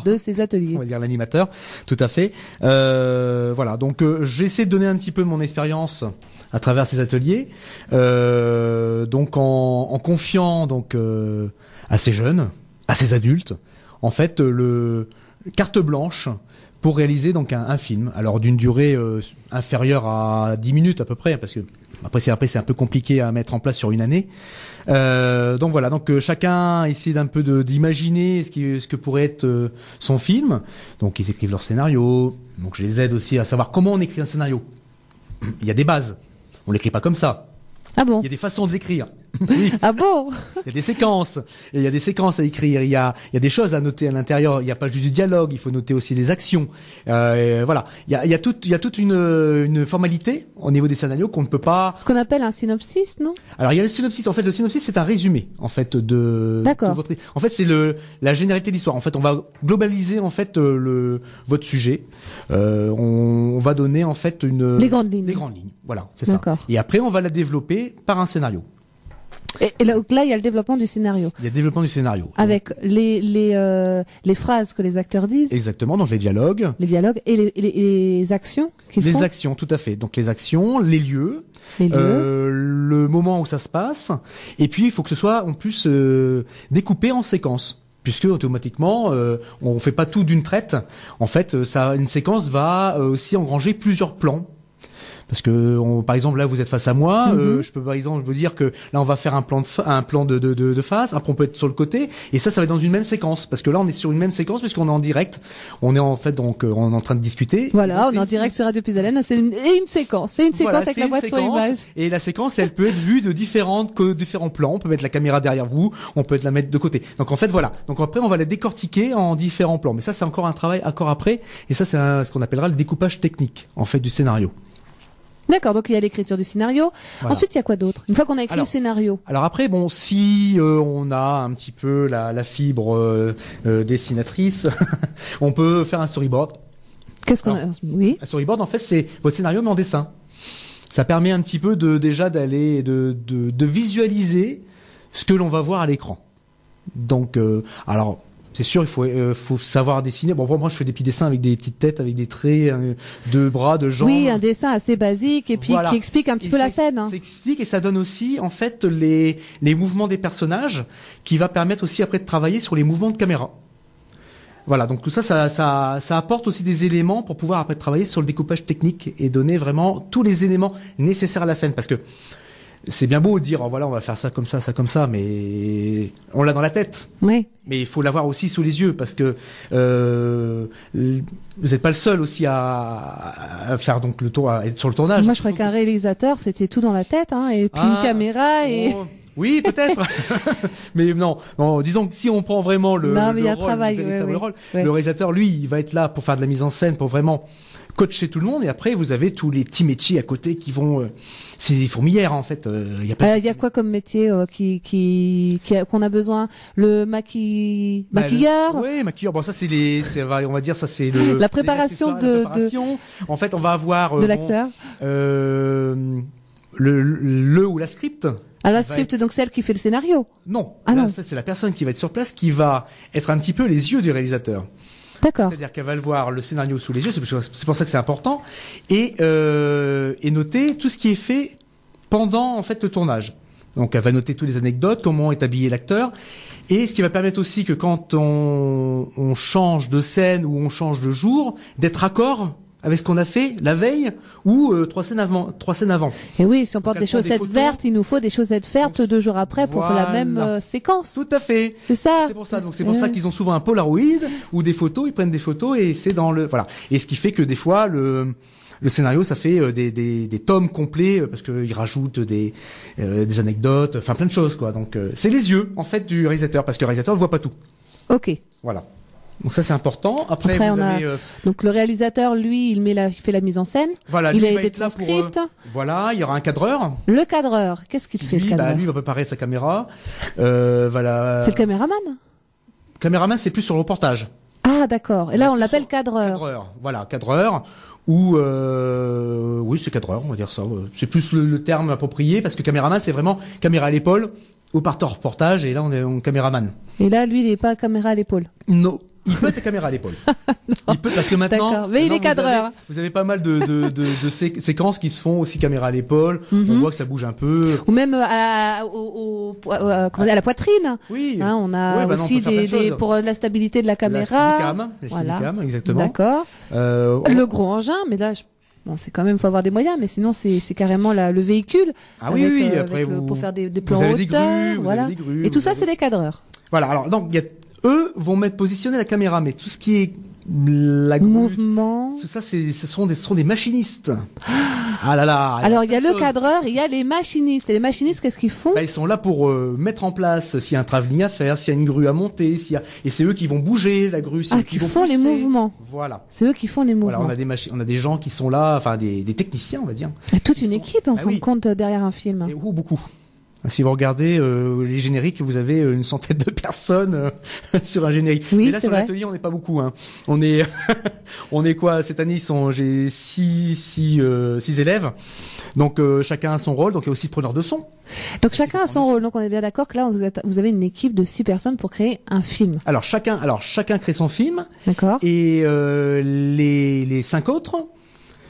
De ces ateliers. On va dire l'animateur, tout à fait. Voilà, donc j'essaie de donner un petit peu mon expérience à travers ces ateliers, donc en confiant à ces jeunes, à ces adultes, en fait, le carte blanche pour réaliser donc un film. Alors d'une durée inférieure à 10 minutes à peu près, parce que après c'est un peu compliqué à mettre en place sur une année. Donc voilà, donc chacun essaie d'un peu d'imaginer ce que pourrait être son film. Donc ils écrivent leur scénario. Donc je les aide aussi à savoir comment on écrit un scénario. Il y a des bases. On l'écrit pas comme ça. Ah bon? Il y a des façons de l'écrire. Oui. Ah bon? Il y a des séquences. Et il y a des séquences à écrire. Il y a des choses à noter à l'intérieur. Il n'y a pas juste du dialogue. Il faut noter aussi les actions. Voilà. Il y a toute une formalité au niveau des scénarios qu'on ne peut pas. Ce qu'on appelle un synopsis, non? Alors il y a le synopsis. En fait, le synopsis c'est un résumé en fait D'accord. de votre. En fait, c'est la généralité de l'histoire. En fait, on va globaliser en fait votre sujet. On va donner en fait les grandes lignes. Les grandes lignes. Voilà, c'est ça. D'accord. Et après, on va la développer par un scénario. Et là, il y a le développement du scénario. Il y a le développement du scénario. Avec les phrases que les acteurs disent. Exactement, donc les dialogues. Les dialogues et les actions qu'ils font. Les actions, tout à fait. Donc les actions, les lieux. Le moment où ça se passe. Et puis, il faut que ce soit en plus découpé en séquences. Puisque automatiquement, on fait pas tout d'une traite. En fait, une séquence va aussi engranger plusieurs plans. Parce que, par exemple, là, vous êtes face à moi. Je peux, par exemple, vous dire que là, on va faire un plan de face. Après, on peut être sur le côté. Et ça va être dans une même séquence. Parce que là, on est sur une même séquence puisqu'on est en direct. On est en fait donc, on est en train de discuter. Voilà, on est en direct sur Radio Puisalène. C'est une séquence. C'est une séquence avec la voix de son image. Et la séquence, elle peut être vue de différents plans. On peut mettre la caméra derrière vous. On peut la mettre de côté. Donc, en fait, voilà. Donc après, on va la décortiquer en différents plans. Mais ça, c'est encore un travail encore après. Et ça, c'est ce qu'on appellera le découpage technique, en fait, du scénario. D'accord, donc il y a l'écriture du scénario. Voilà. Ensuite, il y a quoi d'autre? Une fois qu'on a écrit le scénario. Alors après, bon, si on a un petit peu la fibre dessinatrice, on peut faire un storyboard. Qu'est-ce qu'on a? Oui. Un storyboard, en fait, c'est votre scénario mais en dessin. Ça permet un petit peu d'aller visualiser ce que l'on va voir à l'écran. Donc, alors. C'est sûr, il faut savoir dessiner. Bon, moi, je fais des petits dessins avec des petites têtes, avec des traits, de bras, de jambes. Oui, un dessin assez basique et puis voilà. Qui explique un petit peu la scène. Ça explique et ça donne aussi, en fait, les mouvements des personnages, qui va permettre aussi après de travailler sur les mouvements de caméra. Voilà, donc tout ça apporte aussi des éléments pour pouvoir après travailler sur le découpage technique et donner vraiment tous les éléments nécessaires à la scène, parce que c'est bien beau de dire, oh, voilà, on va faire ça comme ça, mais on l'a dans la tête. Oui. Mais il faut l'avoir aussi sous les yeux, parce que vous n'êtes pas le seul aussi à faire donc à être sur le tournage. Moi, je crois qu'un réalisateur, c'était tout dans la tête, hein, et puis une caméra et. Oh. Oui, peut-être. Mais non, disons que si on prend vraiment le véritable rôle, le réalisateur, lui, il va être là pour faire de la mise en scène, pour vraiment coacher tout le monde. Et après, vous avez tous les petits métiers à côté qui vont. C'est des fourmilières en fait. Il y a quoi comme métier qu'on a besoin? Le maquilleur. Oui, maquilleur. Bon, ça c'est on va dire ça c'est la préparation de. En fait, on va avoir de l'acteur. Le ou la script. Ah, la script, donc celle qui fait le scénario. Non. Non. Ça, c'est la personne qui va être sur place, qui va être un petit peu les yeux du réalisateur. D'accord. C'est-à-dire qu'elle va le voir le scénario sous les yeux, c'est pour ça que c'est important, et noter tout ce qui est fait pendant en fait le tournage. Donc elle va noter toutes les anecdotes, comment est habillé l'acteur, et ce qui va permettre aussi que quand on change de scène ou on change de jour, d'être raccord avec ce qu'on a fait la veille ou 3 scènes avant. Et oui, si on porte des chaussettes vertes, il nous faut des chaussettes vertes 2 jours après pour faire la même séquence. Tout à fait. C'est ça. C'est pour ça. Donc c'est pour ça qu'ils ont souvent un Polaroid ou des photos. Ils prennent des photos et c'est dans le voilà. Et ce qui fait que des fois le scénario ça fait des tomes complets parce qu'ils rajoutent des anecdotes, enfin plein de choses quoi. Donc c'est les yeux en fait du réalisateur parce que le réalisateur ne voit pas tout. Ok. Voilà. Donc ça c'est important. Après vous avez donc le réalisateur lui il fait la mise en scène. Voilà, il lui, a va aidé être de là son script. Voilà, il y aura un cadreur. Le cadreur, qu'est-ce qu'il fait le cadreur? Lui il va préparer sa caméra. Voilà. C'est le caméraman. Caméraman c'est plus sur le reportage. Ah d'accord. Et là on l'appelle cadreur. Cadreur. Voilà, cadreur. Ou oui c'est cadreur on va dire ça. C'est plus le terme approprié parce que caméraman c'est vraiment caméra à l'épaule ou partant reportage et là on est caméraman. Et là lui il n'est pas caméra à l'épaule. Non. Il peut être caméra à l'épaule. Il peut parce que maintenant. Mais il est cadreur. Vous avez pas mal de séquences qui se font aussi caméra à l'épaule. On voit que ça bouge un peu. Ou même à la poitrine. Oui. Hein, on a aussi pour la stabilité de la caméra. La Steadicam, exactement. D'accord. Le gros engin, mais là. Bon, c'est quand même, faut avoir des moyens, mais sinon c'est carrément le véhicule. Ah oui, après pour faire des plans vous avez hauteur, vous avez des grues, et tout ça c'est des cadreurs. Voilà. Alors donc eux vont positionner la caméra, mais tout ce qui est La grue, Mouvement. ça, ce sont des machinistes. Ah là là. Alors il y a le cadreur, il y a les machinistes. Et les machinistes, qu'est-ce qu'ils font? Bah, ils sont là pour mettre en place s'il y a un travelling à faire, s'il y a une grue à monter, et c'est eux qui vont bouger la grue, Qui font les pousser. mouvements. Voilà. C'est eux qui font les mouvements. Voilà, on a des gens qui sont là, enfin des techniciens, on va dire. Et toute une Ils sont- équipe en Ah fin oui. de compte derrière un film. Et, beaucoup. Si vous regardez les génériques, vous avez une centaine de personnes sur un générique. Oui, Mais là c'est sur vrai. l'atelier, on n'est pas beaucoup. Hein. On est, on est quoi cette année j'ai six élèves. Donc chacun a son rôle. Donc il y a aussi le preneur de son. Donc chacun a son rôle. Donc on est bien d'accord que là vous avez une équipe de 6 personnes pour créer un film. Alors chacun crée son film D'accord. et les 5 autres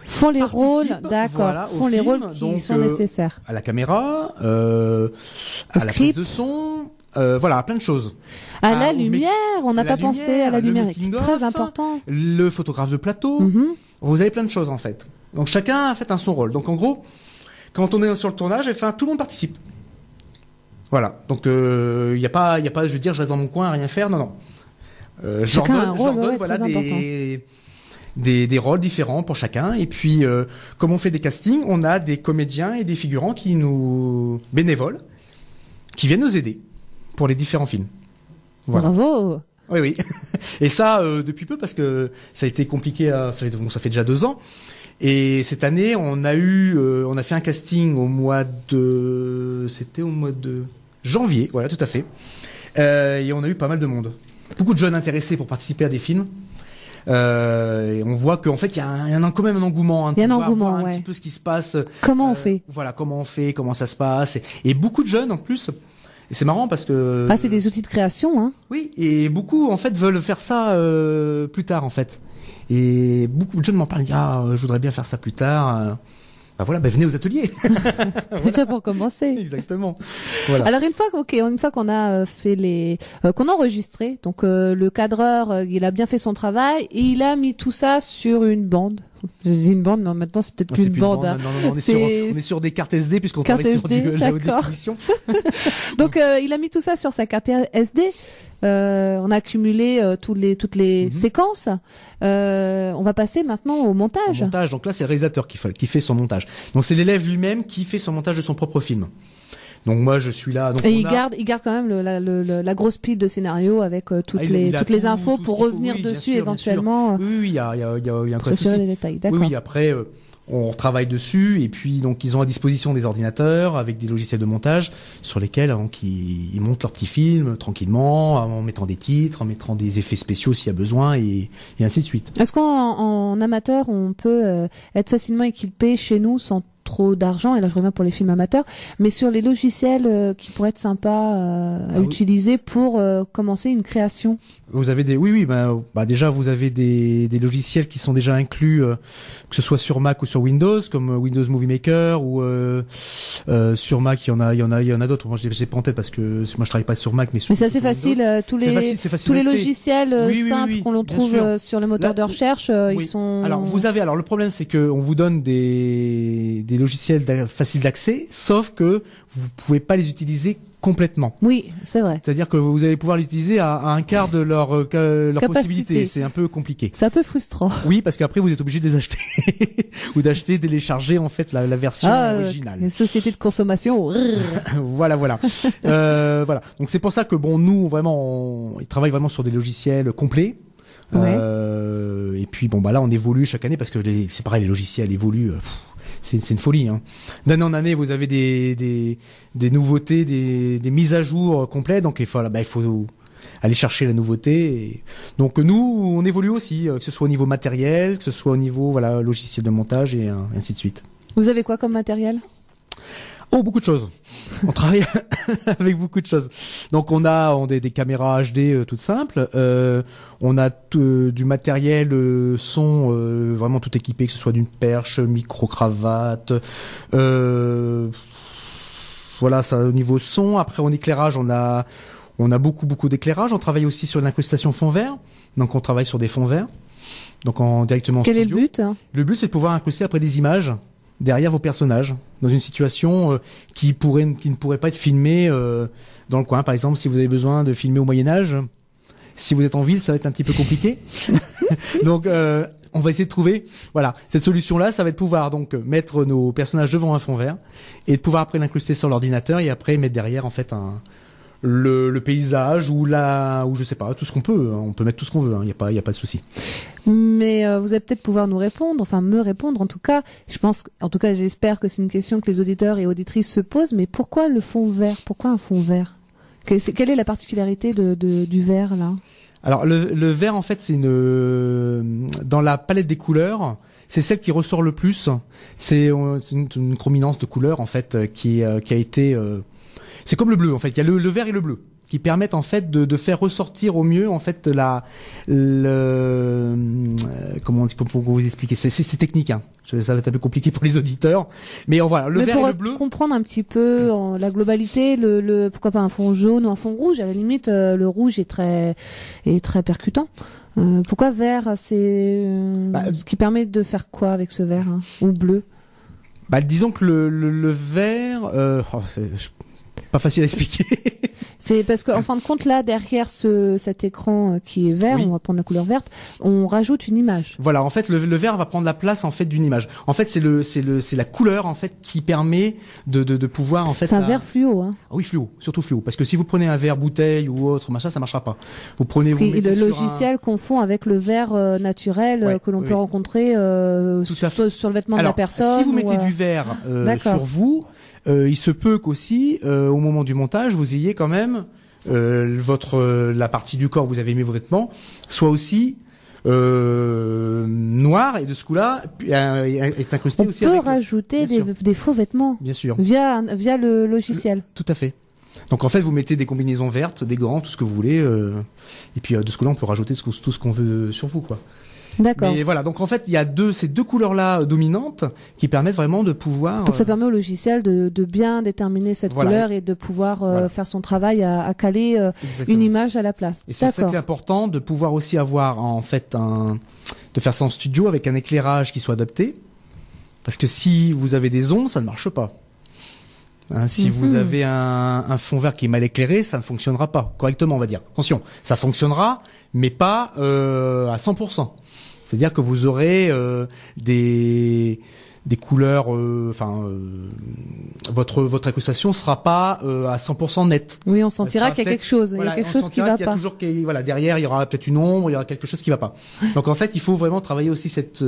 Font les participent, rôles, d'accord. voilà, au Font les film. rôles qui Donc, sont nécessaires. à la caméra, à la prise script. de son, voilà, plein de choses. À la au lumière, on n'a à la pas pensé à la lumière, le lumière. making Très of, important. Le photographe de plateau. Mhm. Vous avez plein de choses en fait. Donc chacun a fait son rôle. Donc en gros, quand on est sur le tournage, tout le monde participe. Voilà. Donc il y a pas, je veux dire, je reste dans mon coin à rien faire. Non. Chacun a un rôle, je leur donne, ouais, voilà, très important. des rôles différents pour chacun. Et puis, comme on fait des castings, on a des comédiens et des figurants bénévoles, qui viennent nous aider pour les différents films. Voilà. Bravo. Oui. Et ça, depuis peu, parce que ça a été compliqué. Ça fait déjà 2 ans. Et cette année, on a fait un casting c'était au mois de janvier. Voilà, tout à fait. Et on a eu pas mal de monde. Beaucoup de jeunes intéressés pour participer à des films. Et on voit qu'en fait, il y a quand même un engouement. Il y a un pour engouement, voir un ouais. petit peu ce qui se passe. Comment on fait? Voilà, comment on fait, comment ça se passe. Et beaucoup de jeunes, en plus. Et c'est marrant parce que... Ah, c'est des outils de création, hein. Oui, et beaucoup, en fait, veulent faire ça plus tard, en fait. Et beaucoup de jeunes m'en parlent, ils disent, je voudrais bien faire ça plus tard. Venez aux ateliers. Déjà pour commencer. Exactement. Voilà. Alors une fois qu'on a qu'on a enregistré, donc le cadreur il a bien fait son travail et il a mis tout ça sur une bande. J'ai dit une bande, mais maintenant c'est peut-être Non, plus c'est une plus bande. Hein. Non, on est sur des cartes SD puisqu'on Carte travaille sur SD, la haute d'accord. définition. Donc il a mis tout ça sur sa carte SD. On a accumulé toutes les séquences. On va passer maintenant au montage. Montage. Donc là, c'est le réalisateur qui fait son montage. Donc c'est l'élève lui-même qui fait son montage de son propre film. Donc moi, je suis là. Donc Et il garde quand même la grosse pile de scénarios avec toutes les infos pour revenir dessus éventuellement. Oui, il y a un Pour s'assurer des détails. D'accord. Oui, après, on travaille dessus et puis donc ils ont à disposition des ordinateurs avec des logiciels de montage sur lesquels ils montent leur petit film tranquillement en mettant des titres, en mettant des effets spéciaux s'il y a besoin et ainsi de suite. Est-ce qu'en amateur, on peut être facilement équipé chez nous sans trop d'argent, et là je reviens pour les films amateurs, mais sur les logiciels qui pourraient être sympas à utiliser pour commencer une création? Vous avez déjà vous avez des logiciels qui sont déjà inclus, que ce soit sur Mac ou sur Windows, comme Windows Movie Maker ou sur Mac il y en a d'autres. Moi je les ai pas en tête parce que moi je travaille pas sur Mac, mais c'est assez facile. Tous les d'accès. logiciels simples qu'on trouve sur les moteurs de recherche, oui. ils sont. Alors le problème c'est que on vous donne des logiciels faciles d'accès, sauf que vous pouvez pas les utiliser complètement. Oui, c'est vrai. C'est-à-dire que vous allez pouvoir les utiliser à un quart de leur possibilité. C'est un peu compliqué. C'est un peu frustrant. Oui, parce qu'après vous êtes obligé de les acheter ou télécharger en fait la version originale. Les sociétés de consommation. Voilà. Voilà. Donc c'est pour ça que nous vraiment, ils travaillent vraiment sur des logiciels complets. Ouais. Et puis là on évolue chaque année parce que c'est pareil, les logiciels évoluent. C'est une folie. Hein. D'année en année, vous avez des nouveautés, des mises à jour complètes. Donc il faut aller chercher la nouveauté. Et... Donc nous, on évolue aussi, que ce soit au niveau matériel, que ce soit au niveau logiciel de montage et ainsi de suite. Vous avez quoi comme matériel? Beaucoup de choses. On travaille avec beaucoup de choses. Donc on a des caméras HD toutes simples. On a du matériel son vraiment tout équipé, que ce soit d'une perche, micro-cravate. Voilà, ça au niveau son. Après en éclairage, on a beaucoup d'éclairage. On travaille aussi sur l'incrustation fond vert. Donc on travaille sur des fonds verts. Donc directement en studio. Quel est le but? Le but c'est de pouvoir incruster après des images derrière vos personnages, dans une situation qui ne pourrait pas être filmée dans le coin. Par exemple, si vous avez besoin de filmer au Moyen-Âge, si vous êtes en ville, ça va être un petit peu compliqué. Donc on va essayer de trouver, voilà, cette solution-là, ça va être de pouvoir donc mettre nos personnages devant un fond vert et de pouvoir après l'incruster sur l'ordinateur et après mettre derrière en fait le paysage ou je sais pas, tout ce qu'on peut. On peut mettre tout ce qu'on veut. Il y a pas de souci. Mais vous allez peut-être pouvoir nous répondre, enfin me répondre en tout cas. J'espère que c'est une question que les auditeurs et auditrices se posent. Mais pourquoi le fond vert? Pourquoi un fond vert? Quelle est la particularité du vert là? Alors le vert en fait c'est dans la palette des couleurs, c'est celle qui ressort le plus. C'est une combinaison de couleurs en fait qui a été c'est comme le bleu en fait, il y a le vert et le bleu qui permettent en fait de faire ressortir au mieux en fait comment vous expliquer, c'est technique hein. Ça va être un peu compliqué pour les auditeurs, mais voilà, le vert et le bleu. Pour comprendre un petit peu la globalité, pourquoi pas un fond jaune ou un fond rouge, à la limite le rouge est très percutant. Pourquoi vert, c'est ce qui permet de faire quoi avec ce vert hein, ou bleu? Disons que le vert c'est pas facile à expliquer. C'est parce qu'en fin de compte, là, derrière cet écran qui est vert, on va prendre la couleur verte, on rajoute une image. Voilà, en fait, le vert va prendre la place en fait d'une image. En fait, c'est la couleur en fait qui permet de pouvoir en fait. C'est un vert fluo, hein. Ah oui, fluo, surtout fluo, parce que si vous prenez un verre bouteille ou autre machin, ça marchera pas. Le logiciel confond avec le vert naturel que l'on peut rencontrer sur le vêtement de la personne. Si vous mettez du vert sur vous. Il se peut qu'aussi, au moment du montage, vous ayez quand même la partie du corps où vous avez mis vos vêtements soit aussi noire et de ce coup-là est incrusté aussi. On peut rajouter des faux vêtements. Bien sûr. Via le logiciel. Tout à fait. Donc en fait, vous mettez des combinaisons vertes, des gants, tout ce que vous voulez, et puis de ce coup-là, on peut rajouter tout ce qu'on veut sur vous, quoi. D'accord. Mais voilà, donc en fait, il y a ces deux couleurs-là dominantes qui permettent vraiment de pouvoir. Donc ça permet au logiciel de bien déterminer cette couleur et de pouvoir faire son travail à caler une image à la place. Et c'est ça qui est important, de pouvoir aussi avoir en fait de faire ça en studio avec un éclairage qui soit adapté, parce que si vous avez des ombres, ça ne marche pas. Hein, si vous avez un fond vert qui est mal éclairé, ça ne fonctionnera pas correctement, on va dire. Attention, ça fonctionnera, mais pas à 100%. C'est-à-dire que vous aurez des couleurs, votre incrustation sera pas à 100% nette. Oui, on sentira qu'il y a quelque chose, il y a quelque chose qui va pas. Derrière, il y aura peut-être une ombre, il y aura quelque chose qui va pas. Donc en fait, il faut vraiment travailler aussi cette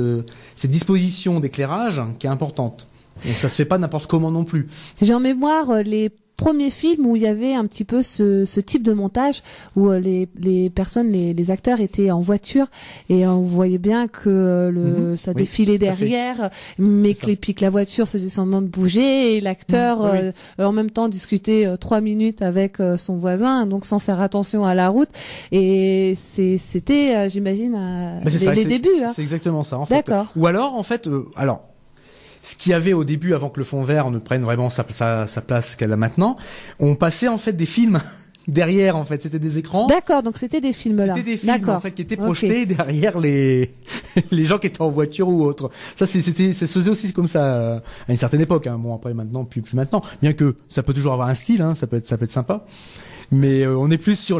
disposition d'éclairage qui est importante. Donc ça se fait pas n'importe comment non plus. J'ai en mémoire les premiers films où il y avait un petit peu ce type de montage où les personnes, les acteurs étaient en voiture et on voyait bien que ça défilait derrière, mais que la voiture faisait semblant de bouger et l'acteur en même temps discutait 3 minutes avec son voisin, donc sans faire attention à la route. Et c'était, j'imagine, les débuts. Hein. C'est exactement ça. En fait. D'accord. Ou alors, en fait, ce qu'il y avait au début, avant que le fond vert ne prenne vraiment sa place qu'elle a maintenant, on passait en fait des films derrière. En fait, c'était des écrans. D'accord, donc c'était des films là. C'était des films en fait qui étaient projetés derrière les gens qui étaient en voiture ou autre. Ça se faisait aussi comme ça à une certaine époque. Hein. Bon, après maintenant, plus maintenant. Bien que ça peut toujours avoir un style, hein, ça peut être sympa. Mais on est plus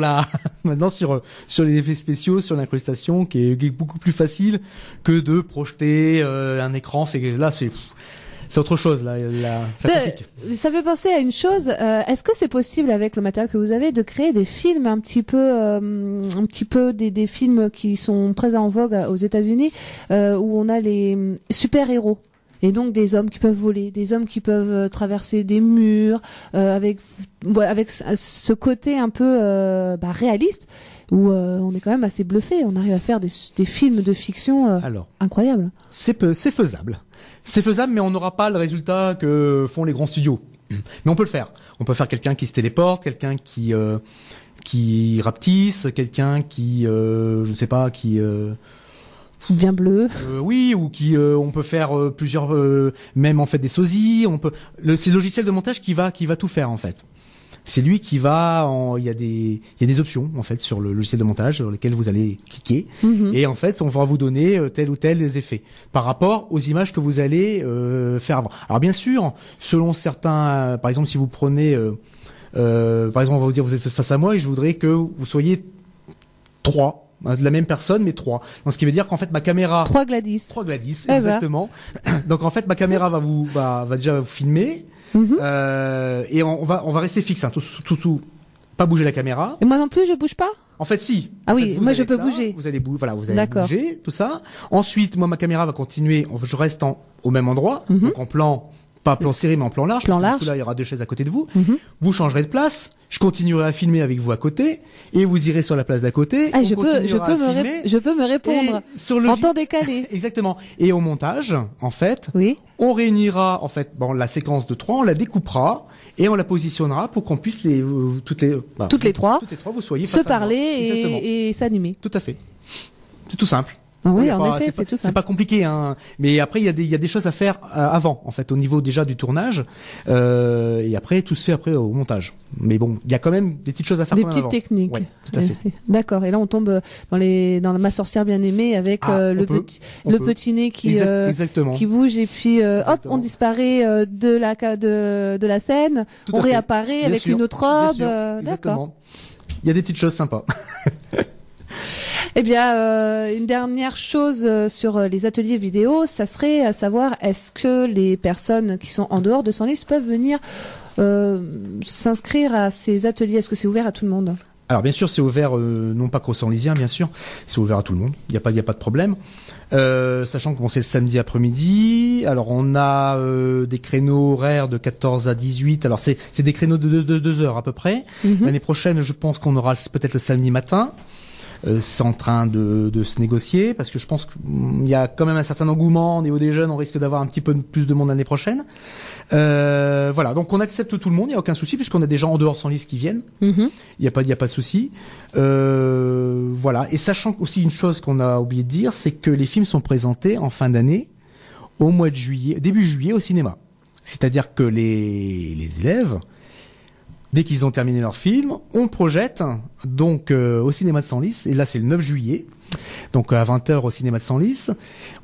maintenant sur les effets spéciaux, sur l'incrustation qui est beaucoup plus facile que de projeter un écran. C'est autre chose là. Ça fait penser à une chose. Est-ce que c'est possible avec le matériel que vous avez de créer des films un petit peu des films qui sont très en vogue aux États-Unis où on a les super-héros? Et donc des hommes qui peuvent voler, des hommes qui peuvent traverser des murs, avec ce côté un peu réaliste où on est quand même assez bluffé. On arrive à faire des films de fiction incroyables. C'est faisable. C'est faisable, mais on n'aura pas le résultat que font les grands studios. Mais on peut le faire. On peut faire quelqu'un qui se téléporte, quelqu'un qui rapetisse, quelqu'un qui je sais pas, qui bien bleu. Oui, ou on peut faire plusieurs, même en fait des sosies. C'est le logiciel de montage qui va tout faire en fait. C'est lui qui va. Il y a des options en fait sur le logiciel de montage sur lesquelles vous allez cliquer et en fait on va vous donner tel ou tel des effets par rapport aux images que vous allez faire. Alors bien sûr, selon certains, par exemple si vous prenez, par exemple on va vous dire vous êtes face à moi et je voudrais que vous soyez 3. de la même personne, mais 3. Donc ce qui veut dire qu'en fait ma caméra 3 Gladys. 3 Gladys, Eh ben. exactement. Donc en fait ma caméra va déjà vous filmer Mhm. et on va rester fixe, hein, tout, pas bouger la caméra. Et moi non plus, je bouge pas? En fait, si. Ah En oui, fait, vous moi, allez je peux être là, bouger. Vous allez D'accord. bouger, tout ça. Ensuite, moi, ma caméra va continuer. Je reste au même endroit, Mhm. donc en plan, pas plan serré, mais en plan large. Plan parce que du large. coup, là, il y aura 2 chaises à côté de vous. Mhm. Vous changerez de place. Je continuerai à filmer avec vous à côté, et vous irez sur la place d'à côté. Ah, on je peux continuera à filmer, je peux me répondre. et sur le En temps décalé. Exactement. Et au montage, en fait, Oui. on réunira, en fait, la séquence de 3, on la découpera et on la positionnera pour qu'on puisse toutes les trois, vous soyez Se face à moi. parler Exactement. et s'animer. Tout à fait. C'est tout simple. Ah oui, Y a en pas- effet, c'est c'est pas- tout C'est simple. pas compliqué, hein. Mais après, il y a des choses à faire avant, en fait, au niveau déjà du tournage. Et après, tout se fait après au montage. Mais bon, il y a quand même des petites choses à faire. Des quand même petites avant. techniques. Ouais, tout à fait. D'accord. Et là, on tombe dans Ma sorcière bien aimée avec Ah, le on peut. petit nez Exactement. qui bouge et puis hop, Exactement. on disparaît de la scène. Tout On à fait. réapparaît Bien avec sûr, une autre bien robe. sûr, D'accord. exactement. Il y a des petites choses sympas. Eh bien, une dernière chose sur les ateliers vidéo, ça serait à savoir est-ce que les personnes qui sont en dehors de Senlis peuvent venir s'inscrire à ces ateliers? Est-ce que c'est ouvert à tout le monde? Alors bien sûr, c'est ouvert non pas qu'aux Senlisiens, bien sûr, c'est ouvert à tout le monde. Il y a pas de problème. Sachant que c'est le samedi après-midi. Alors on a des créneaux horaires de 14 à 18. Alors c'est des créneaux de 2 heures à peu près. Mhm. L'année prochaine, je pense qu'on aura peut-être le samedi matin. C'est en train de se négocier parce que je pense qu'il y a quand même un certain engouement au niveau des jeunes. On risque d'avoir un petit peu plus de monde l'année prochaine. Voilà, donc on accepte tout le monde, il n'y a aucun souci puisqu'on a des gens en dehors sans liste qui viennent. Mhm. Il y a pas de souci. Voilà. Et sachant aussi une chose qu'on a oublié de dire, c'est que les films sont présentés en fin d'année, au mois de juillet, début juillet au cinéma. C'est-à-dire que les élèves, dès qu'ils ont terminé leur film, on projette donc au cinéma de Senlis. Et là, c'est le 9 juillet, donc à 20h au cinéma de Senlis.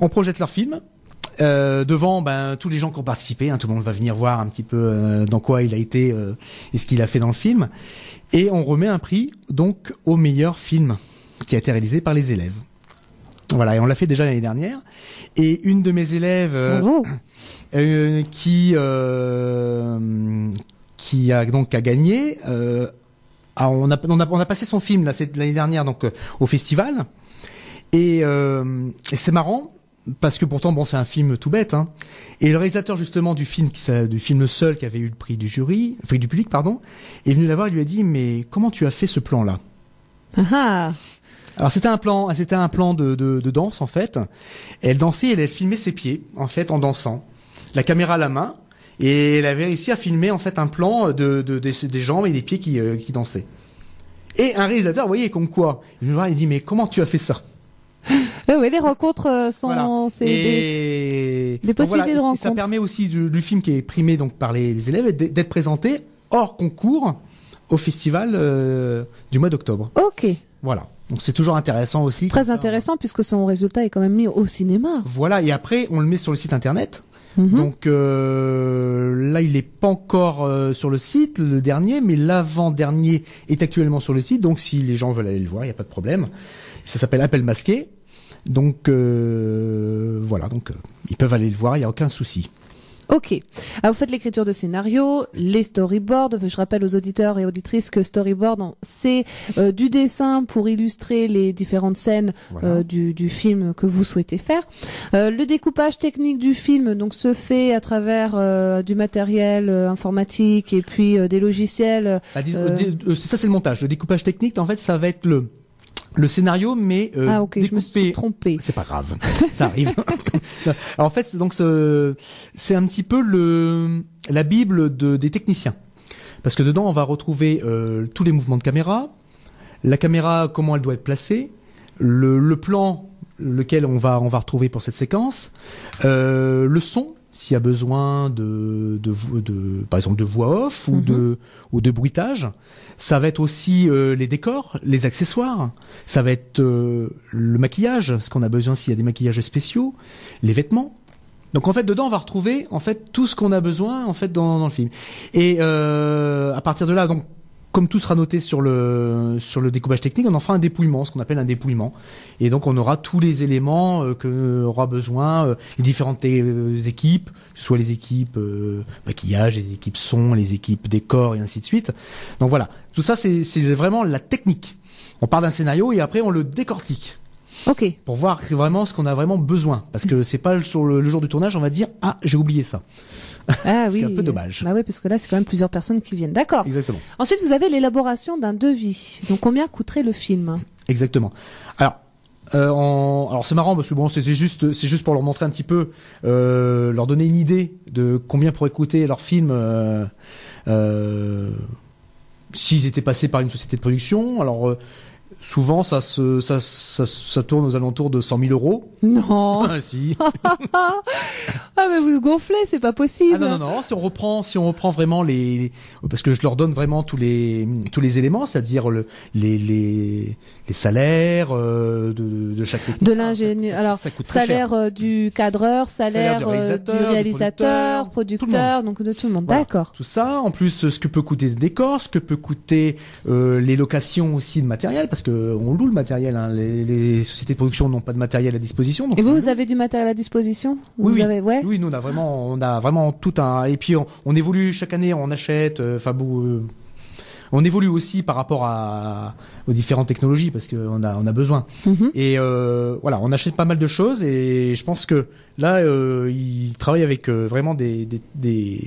On projette leur film. Devant tous les gens qui ont participé, hein, tout le monde va venir voir un petit peu dans quoi il a été et ce qu'il a fait dans le film, et on remet un prix donc au meilleur film qui a été réalisé par les élèves. Voilà, et on l'a fait déjà l'année dernière. Et une de mes élèves Bravo. qui a gagné, on a passé son film là, c'est l'année dernière donc au festival, et c'est marrant. Parce que pourtant, c'est un film tout bête, hein. Et le réalisateur, justement, du film seul qui avait eu le prix du jury, enfin, du public, pardon, est venu la voir et lui a dit, mais comment tu as fait ce plan-là? Ah. Alors, c'était un plan de danse, en fait. Elle dansait, elle filmait ses pieds, en fait, en dansant. La caméra à la main. Et elle avait réussi à filmer, en fait, un plan des jambes et des pieds qui dansaient. Et un réalisateur, vous voyez, comme quoi, il me voit, il dit, mais comment tu as fait ça? Oui, les rencontres sont Voilà. c'est des possibilités de rencontres. Ça permet aussi du film qui est primé donc par les élèves d'être présenté hors concours au festival du mois d'octobre. Ok, Voilà. Donc c'est toujours intéressant aussi. très intéressant puisque son résultat est quand même mis au cinéma. Voilà. Et après on le met sur le site internet. Mhm. Donc là il est pas encore sur le site le dernier, mais l'avant-dernier est actuellement sur le site. Donc si les gens veulent aller le voir, il y a pas de problème. Ça s'appelle Appel masqué. Donc voilà, donc ils peuvent aller le voir, il y a aucun souci. Ok. Alors, vous faites l'écriture de scénario, les storyboards. Je rappelle aux auditeurs et auditrices que storyboard, c'est du dessin pour illustrer les différentes scènes Voilà. du film que vous souhaitez faire. Le découpage technique du film donc se fait à travers du matériel informatique et puis des logiciels. C'est ça, c'est le montage. Le découpage technique, en fait, ça va être le scénario, mais Ah ok, je me suis découpé. trompée. C'est pas grave, ça arrive. Alors, en fait, donc c'est un petit peu la bible des techniciens, parce que dedans on va retrouver tous les mouvements de caméra, la caméra comment elle doit être placée, le plan lequel on va retrouver pour cette séquence, le son s'il y a besoin par exemple de voix off ou de bruitage. Ça va être aussi les décors, les accessoires. Ça va être le maquillage, ce qu'on a besoin s'il y a des maquillages spéciaux, les vêtements. Donc en fait dedans on va retrouver en fait tout ce qu'on a besoin en fait dans le film. Et à partir de là donc comme tout sera noté sur le découpage technique, on en fera un dépouillement, ce qu'on appelle un dépouillement. Et donc on aura tous les éléments que aura besoin les différentes équipes, que ce soit les équipes maquillage, les équipes son, les équipes décor et ainsi de suite. Donc voilà, tout ça c'est vraiment la technique. On part d'un scénario et après on le décortique. Ok. Pour voir vraiment ce qu'on a vraiment besoin, parce que c'est pas sur le jour du tournage on va dire ah j'ai oublié ça. Ah oui. C'est un peu dommage. Bah oui, parce que là c'est quand même plusieurs personnes qui viennent. D'accord. Exactement. Ensuite vous avez l'élaboration d'un devis. Donc combien coûterait le film? Exactement. Alors c'est marrant parce que bon c'est juste pour leur montrer un petit peu, leur donner une idée de combien pourrait coûter leur film s'ils étaient passés par une société de production. Alors souvent ça tourne aux alentours de 100 000 euros. Non. Ah si. Ah mais vous gonflez, c'est pas possible. Ah non, si on reprend vraiment parce que je leur donne vraiment tous les éléments, c'est-à-dire les salaires de chaque technicien. De l'ingénieur, alors ça coûte très salaire cher. du cadreur, salaire du réalisateur, producteur, donc de tout le monde. Voilà. D'accord. Tout ça, en plus ce que peut coûter des décors, ce que peut coûter les locations aussi de matériel, parce que on loue le matériel. Hein. Les sociétés de production n'ont pas de matériel à disposition. Donc et vous avez du matériel à disposition? Oui, ouais. Oui, nous on a vraiment tout un. Et puis on évolue chaque année, on achète. On évolue aussi par rapport aux différentes technologies parce qu'on a besoin. Mm-hmm. Et voilà, on achète pas mal de choses et je pense que là, ils travaillent avec vraiment du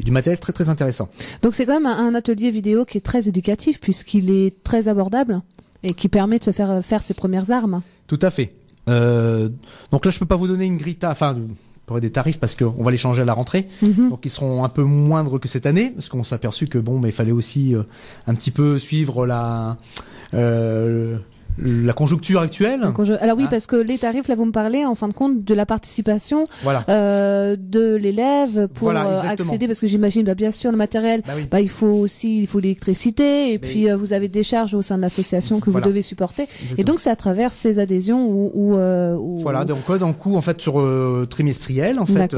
matériel très très intéressant. Donc c'est quand même un atelier vidéo qui est très éducatif puisqu'il est très abordable et qui permet de se faire ses premières armes. Tout à fait. Donc là, je peux pas vous donner une grille, des tarifs parce qu'on va les changer à la rentrée, donc ils seront un peu moindres que cette année parce qu'on s'est aperçu que il fallait aussi un petit peu suivre la conjoncture actuelle. Alors oui, parce que les tarifs, là, vous me parlez, en fin de compte, de la participation voilà. De l'élève pour accéder, parce que j'imagine, bien sûr, le matériel, il faut l'électricité, et puis vous avez des charges au sein de l'association que vous devez supporter. Exactement. Et donc, c'est à travers ces adhésions Voilà, donc d'un coup, en fait, sur trimestriel, en fait,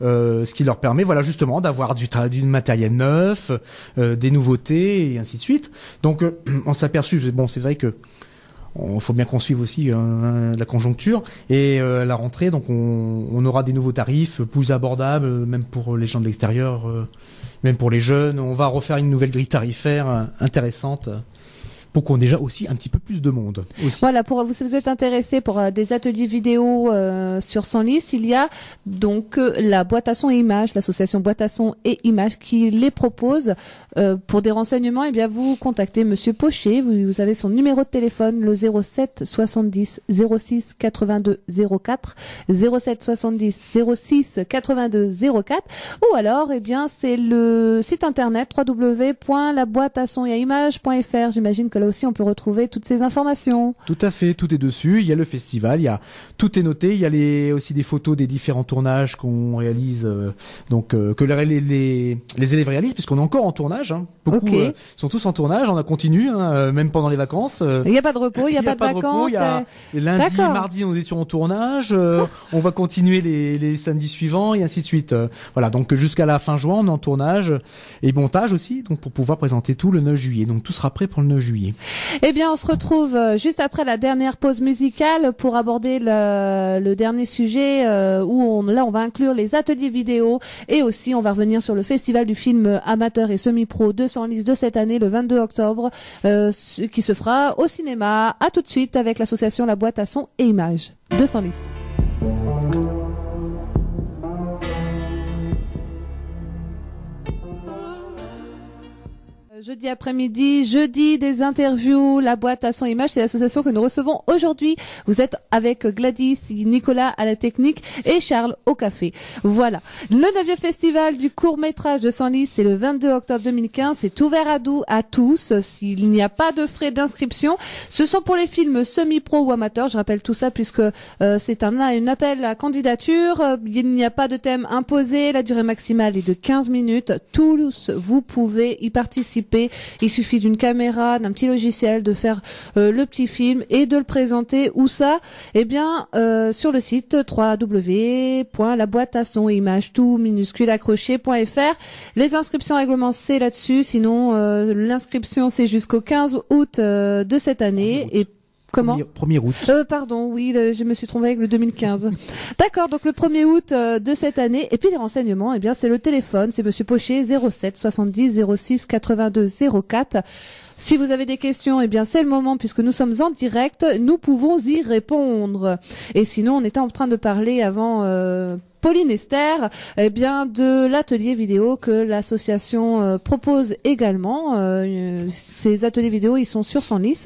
ce qui leur permet, justement, d'avoir du matériel neuf, des nouveautés, et ainsi de suite. Donc, on s'est aperçu, c'est vrai que il faut bien qu'on suive aussi la conjoncture et la rentrée. Donc on aura des nouveaux tarifs plus abordables, même pour les gens de l'extérieur, même pour les jeunes. On va refaire une nouvelle grille tarifaire intéressante pour qu'on ait déjà aussi un petit peu plus de monde. Aussi. Voilà, si vous êtes intéressé pour des ateliers vidéo sur Senlis, il y a donc la boîte à son et images, l'association boîte à son et images qui les propose. Pour des renseignements, vous contactez Monsieur Pochet, vous avez son numéro de téléphone, le 07 70 06 82 04, 07 70 06 82 04, ou alors, c'est le site internet www.laboîteassonetaimages.fr. J'imagine que là aussi on peut retrouver toutes ces informations. Tout à fait, tout est dessus. Il y a le festival, tout est noté. Il y a aussi des photos des différents tournages qu'on réalise, que les élèves réalisent, puisqu'on est encore en tournage. Beaucoup sont tous en tournage, on a continué, même pendant les vacances. Il n'y a pas de repos, il n'y a pas de vacances. Lundi, mardi, on était en tournage. On va continuer les samedis suivants et ainsi de suite. Voilà, donc jusqu'à la fin juin, on est en tournage et montage aussi, donc pour pouvoir présenter tout le 9 juillet. Donc tout sera prêt pour le 9 juillet. On se retrouve juste après la dernière pause musicale pour aborder le dernier sujet où on va inclure les ateliers vidéo et aussi on va revenir sur le festival du film amateur et semi-pro de Senlis de cette année le 22 octobre qui se fera au cinéma. À tout de suite avec l'association La Boîte à Son et Images de Senlis. Jeudi après-midi, jeudi des interviews, la boîte à son image, c'est l'association que nous recevons aujourd'hui. Vous êtes avec Gladys, Nicolas à la technique et Charles au café. Voilà. Le 9e festival du court-métrage de Senlis, c'est le 22 octobre 2015. C'est ouvert à tous. S'il n'y a pas de frais d'inscription. Ce sont pour les films semi-pro ou amateurs. Je rappelle tout ça puisque c'est un appel à candidature. Il n'y a pas de thème imposé. La durée maximale est de 15 minutes. Tous, vous pouvez y participer. filmer. Il suffit d'une caméra, d'un petit logiciel, de faire le petit film et de le présenter. Où ça? Eh bien, sur le site www.laboîte-à-son-images tout minuscule accroché.fr. Les inscriptions règlement c'est là-dessus. Sinon, l'inscription c'est jusqu'au 15 août de cette année. Et comment? 1er août. Pardon, oui, je me suis trompée avec le 2015. D'accord, donc le 1er août de cette année. Et puis les renseignements, eh bien, c'est le téléphone, c'est Monsieur Pochet, 07 70 06 82 04. Si vous avez des questions, eh bien, c'est le moment puisque nous sommes en direct, nous pouvons y répondre. Et sinon, on était en train de parler avant, Pauline Esther, eh bien, de l'atelier vidéo que l'association propose également. Ces ateliers vidéo, ils sont sur Senlis.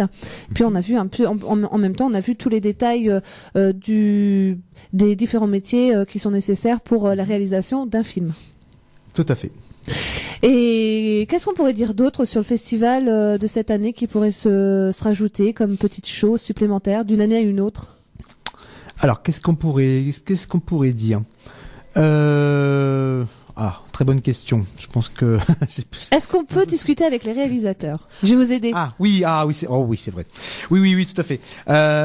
Puis on a vu un peu, en même temps, on a vu tous les détails des différents métiers qui sont nécessaires pour la réalisation d'un film. Tout à fait. Et qu'est-ce qu'on pourrait dire d'autre sur le festival de cette année qui pourrait se rajouter comme petite chose supplémentaire d'une année à une autre? Alors, qu'est-ce qu'on pourrait dire? Très bonne question. Je pense que. Est-ce qu'on peut discuter avec les réalisateurs? Je vais vous aider. Oui, c'est vrai. Oui, tout à fait.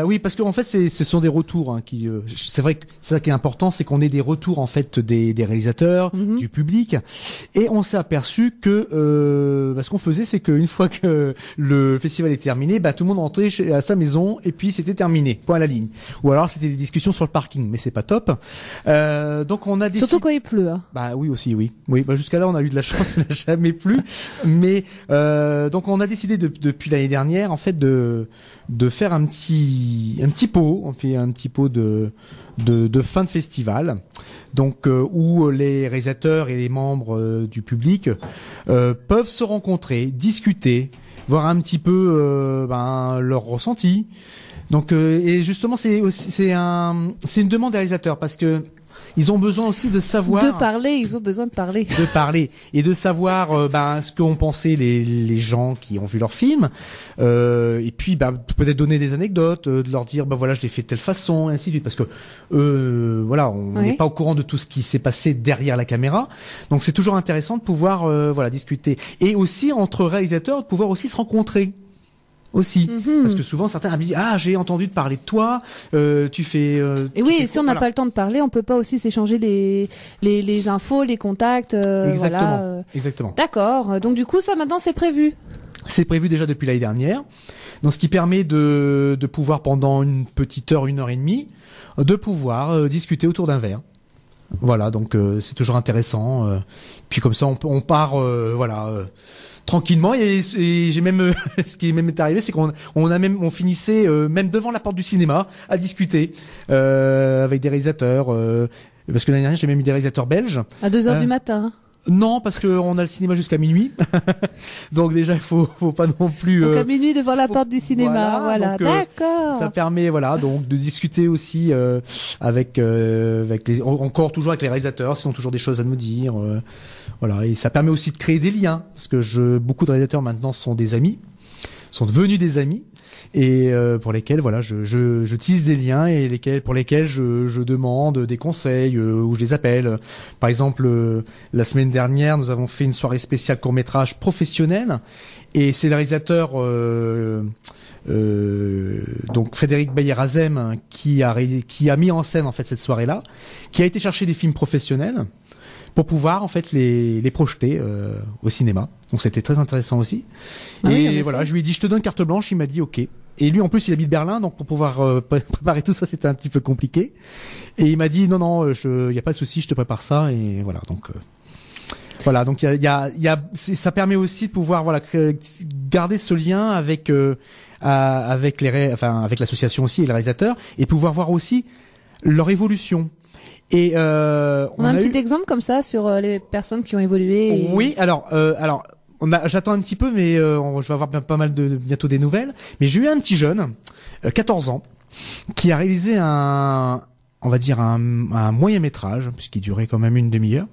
Oui, parce qu'en fait, ce sont des retours hein, qui. C'est vrai que c'est ça qui est important, c'est qu'on ait des retours en fait des réalisateurs, du public, et on s'est aperçu que ce qu'on faisait, c'est qu'une fois que le festival est terminé, tout le monde rentrait à sa maison et puis c'était terminé, point à la ligne. Ou alors c'était des discussions sur le parking, mais c'est pas top. Donc on a décidé. Surtout quand il pleut. Hein. Oui aussi, oui. Oui, jusqu'à là on a eu de la chance, il n'a jamais plu. Mais donc on a décidé depuis l'année dernière en fait de faire un petit pot. On fait un petit pot de fin de festival. Donc où les réalisateurs et les membres du public peuvent se rencontrer, discuter, voir un petit peu leur ressenti. Donc et justement c'est une demande des réalisateurs parce que ils ont besoin aussi de savoir ils ont besoin de parler et de savoir ce qu'ont pensé les gens qui ont vu leur film et puis peut-être donner des anecdotes, de leur dire voilà je l'ai fait de telle façon et ainsi de suite parce que on n'est pas au courant de tout ce qui s'est passé derrière la caméra, donc c'est toujours intéressant de pouvoir discuter et aussi entre réalisateurs de pouvoir aussi se rencontrer aussi parce que souvent certains me disent j'ai entendu te parler de toi, tu fais et oui, si on n'a pas le temps de parler, on peut pas aussi s'échanger les infos, les contacts. Exactement. D'accord. Donc du coup ça maintenant c'est prévu. C'est prévu déjà depuis l'année dernière. Donc ce qui permet de pouvoir pendant une petite heure, 1h30 de pouvoir discuter autour d'un verre. Voilà, donc c'est toujours intéressant. Puis comme ça on part tranquillement et j'ai même ce qui est arrivé c'est qu'on finissait même devant la porte du cinéma à discuter avec des réalisateurs parce que l'année dernière j'ai même eu des réalisateurs belges à 2h du matin. Non, parce que on a le cinéma jusqu'à minuit. Donc déjà il faut pas non plus donc à minuit devant la porte du cinéma, voilà. Donc, d'accord. Ça permet donc de discuter aussi avec encore toujours avec les réalisateurs, s'ils ont toujours des choses à nous dire et ça permet aussi de créer des liens parce que beaucoup de réalisateurs maintenant sont des amis, sont devenus des amis et pour lesquels je tisse des liens et pour lesquels je demande des conseils ou je les appelle. Par exemple, la semaine dernière, nous avons fait une soirée spéciale court-métrage professionnel et c'est le réalisateur donc Frédéric Bayer-Azem qui a mis en scène en fait cette soirée-là, qui a été chercher des films professionnels pour pouvoir en fait les projeter au cinéma. Donc c'était très intéressant aussi. Et voilà, je lui ai dit je te donne carte blanche, il m'a dit OK. Et lui en plus il habite Berlin, donc pour pouvoir préparer tout ça c'était un petit peu compliqué. Et il m'a dit non y a pas de souci, je te prépare ça et voilà donc ça permet aussi de pouvoir garder ce lien avec avec l'association aussi et les réalisateurs et pouvoir voir aussi leur évolution. Et on a un petit exemple comme ça sur les personnes qui ont évolué. Oui, alors j'attends un petit peu, mais je vais avoir pas mal bientôt des nouvelles. Mais j'ai eu un petit jeune, 14 ans, qui a réalisé un moyen métrage, puisqu'il durait quand même une demi-heure,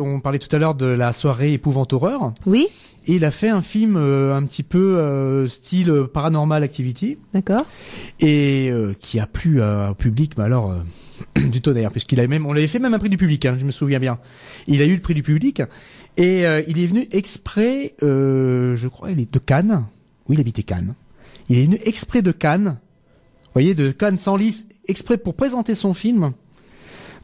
On parlait tout à l'heure de la soirée épouvante horreur. Oui, Et il a fait un film un petit peu style Paranormal Activity. d'accord. Et qui a plu au public, mais alors du tonnerre, puisqu'il avait même, on l'avait fait même un prix du public, hein, je me souviens bien. Il a eu le prix du public et il est venu exprès, je crois, il est de Cannes. Oui, il habitait Cannes. Il est venu exprès de Cannes. Vous voyez, de Cannes Senlis, exprès pour présenter son film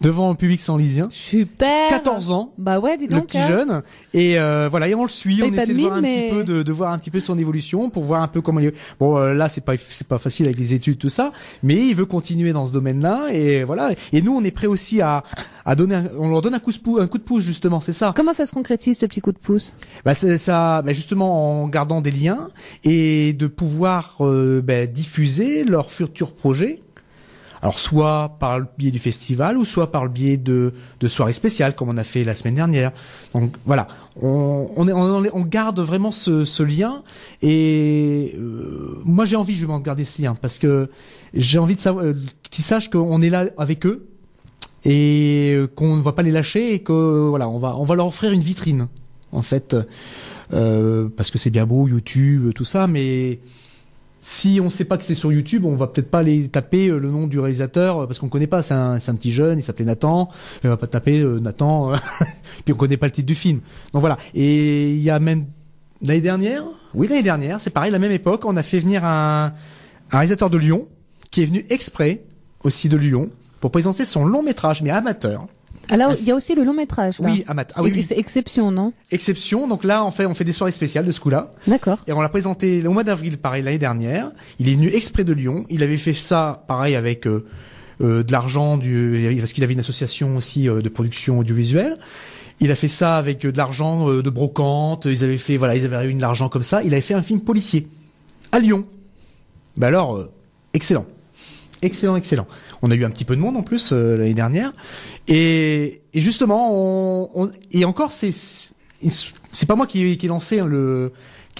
devant le public senlisien. Super. 14 ans. Bah ouais, dis Le donc. petit hein. jeune et voilà, et on le suit, Paye on pas essaie de de voir un mine, petit mais- peu de voir un petit peu son évolution pour voir un peu comment il est. Bon là c'est pas facile avec les études tout ça, mais il veut continuer dans ce domaine-là et voilà, et nous on est prêt aussi à donner on leur donne un coup de pouce justement, c'est ça. Comment ça se concrétise ce petit coup de pouce? Bah c'est ça, bah justement en gardant des liens et de pouvoir diffuser leurs futurs projets. Alors soit par le biais du festival ou soit par le biais de soirées spéciales comme on a fait la semaine dernière. Donc voilà, on garde vraiment ce lien et moi j'ai envie justement de garder ce lien parce que j'ai envie de savoir qu'ils sachent qu'on est là avec eux et qu'on ne va pas les lâcher et que voilà on va leur offrir une vitrine en fait parce que c'est bien beau YouTube tout ça mais si on sait pas que c'est sur YouTube, on va peut-être pas aller taper le nom du réalisateur parce qu'on connaît pas. C'est un petit jeune, il s'appelait Nathan. On va pas taper Nathan, puis on connaît pas le titre du film. Donc voilà. Et il y a même l'année dernière, c'est pareil, la même époque, on a fait venir un réalisateur de Lyon qui est venu exprès aussi de Lyon pour présenter son long métrage, mais amateur. Alors, il y a aussi le long métrage, là. Oui, amateur. Ah oui, oui. C'est exception, non? Exception. Donc là, on fait des soirées spéciales de ce coup-là. D'accord. Et on l'a présenté au mois d'avril, pareil, l'année dernière. Il est venu exprès de Lyon. Il avait fait ça, pareil, avec de l'argent, parce qu'il avait une association aussi de production audiovisuelle. Il a fait ça avec de l'argent de brocante. Ils avaient réuni de l'argent comme ça. Il avait fait un film policier à Lyon. Ben alors, excellent. Excellent. On a eu un petit peu de monde en plus l'année dernière. Et justement, et encore, c'est pas moi qui ai lancé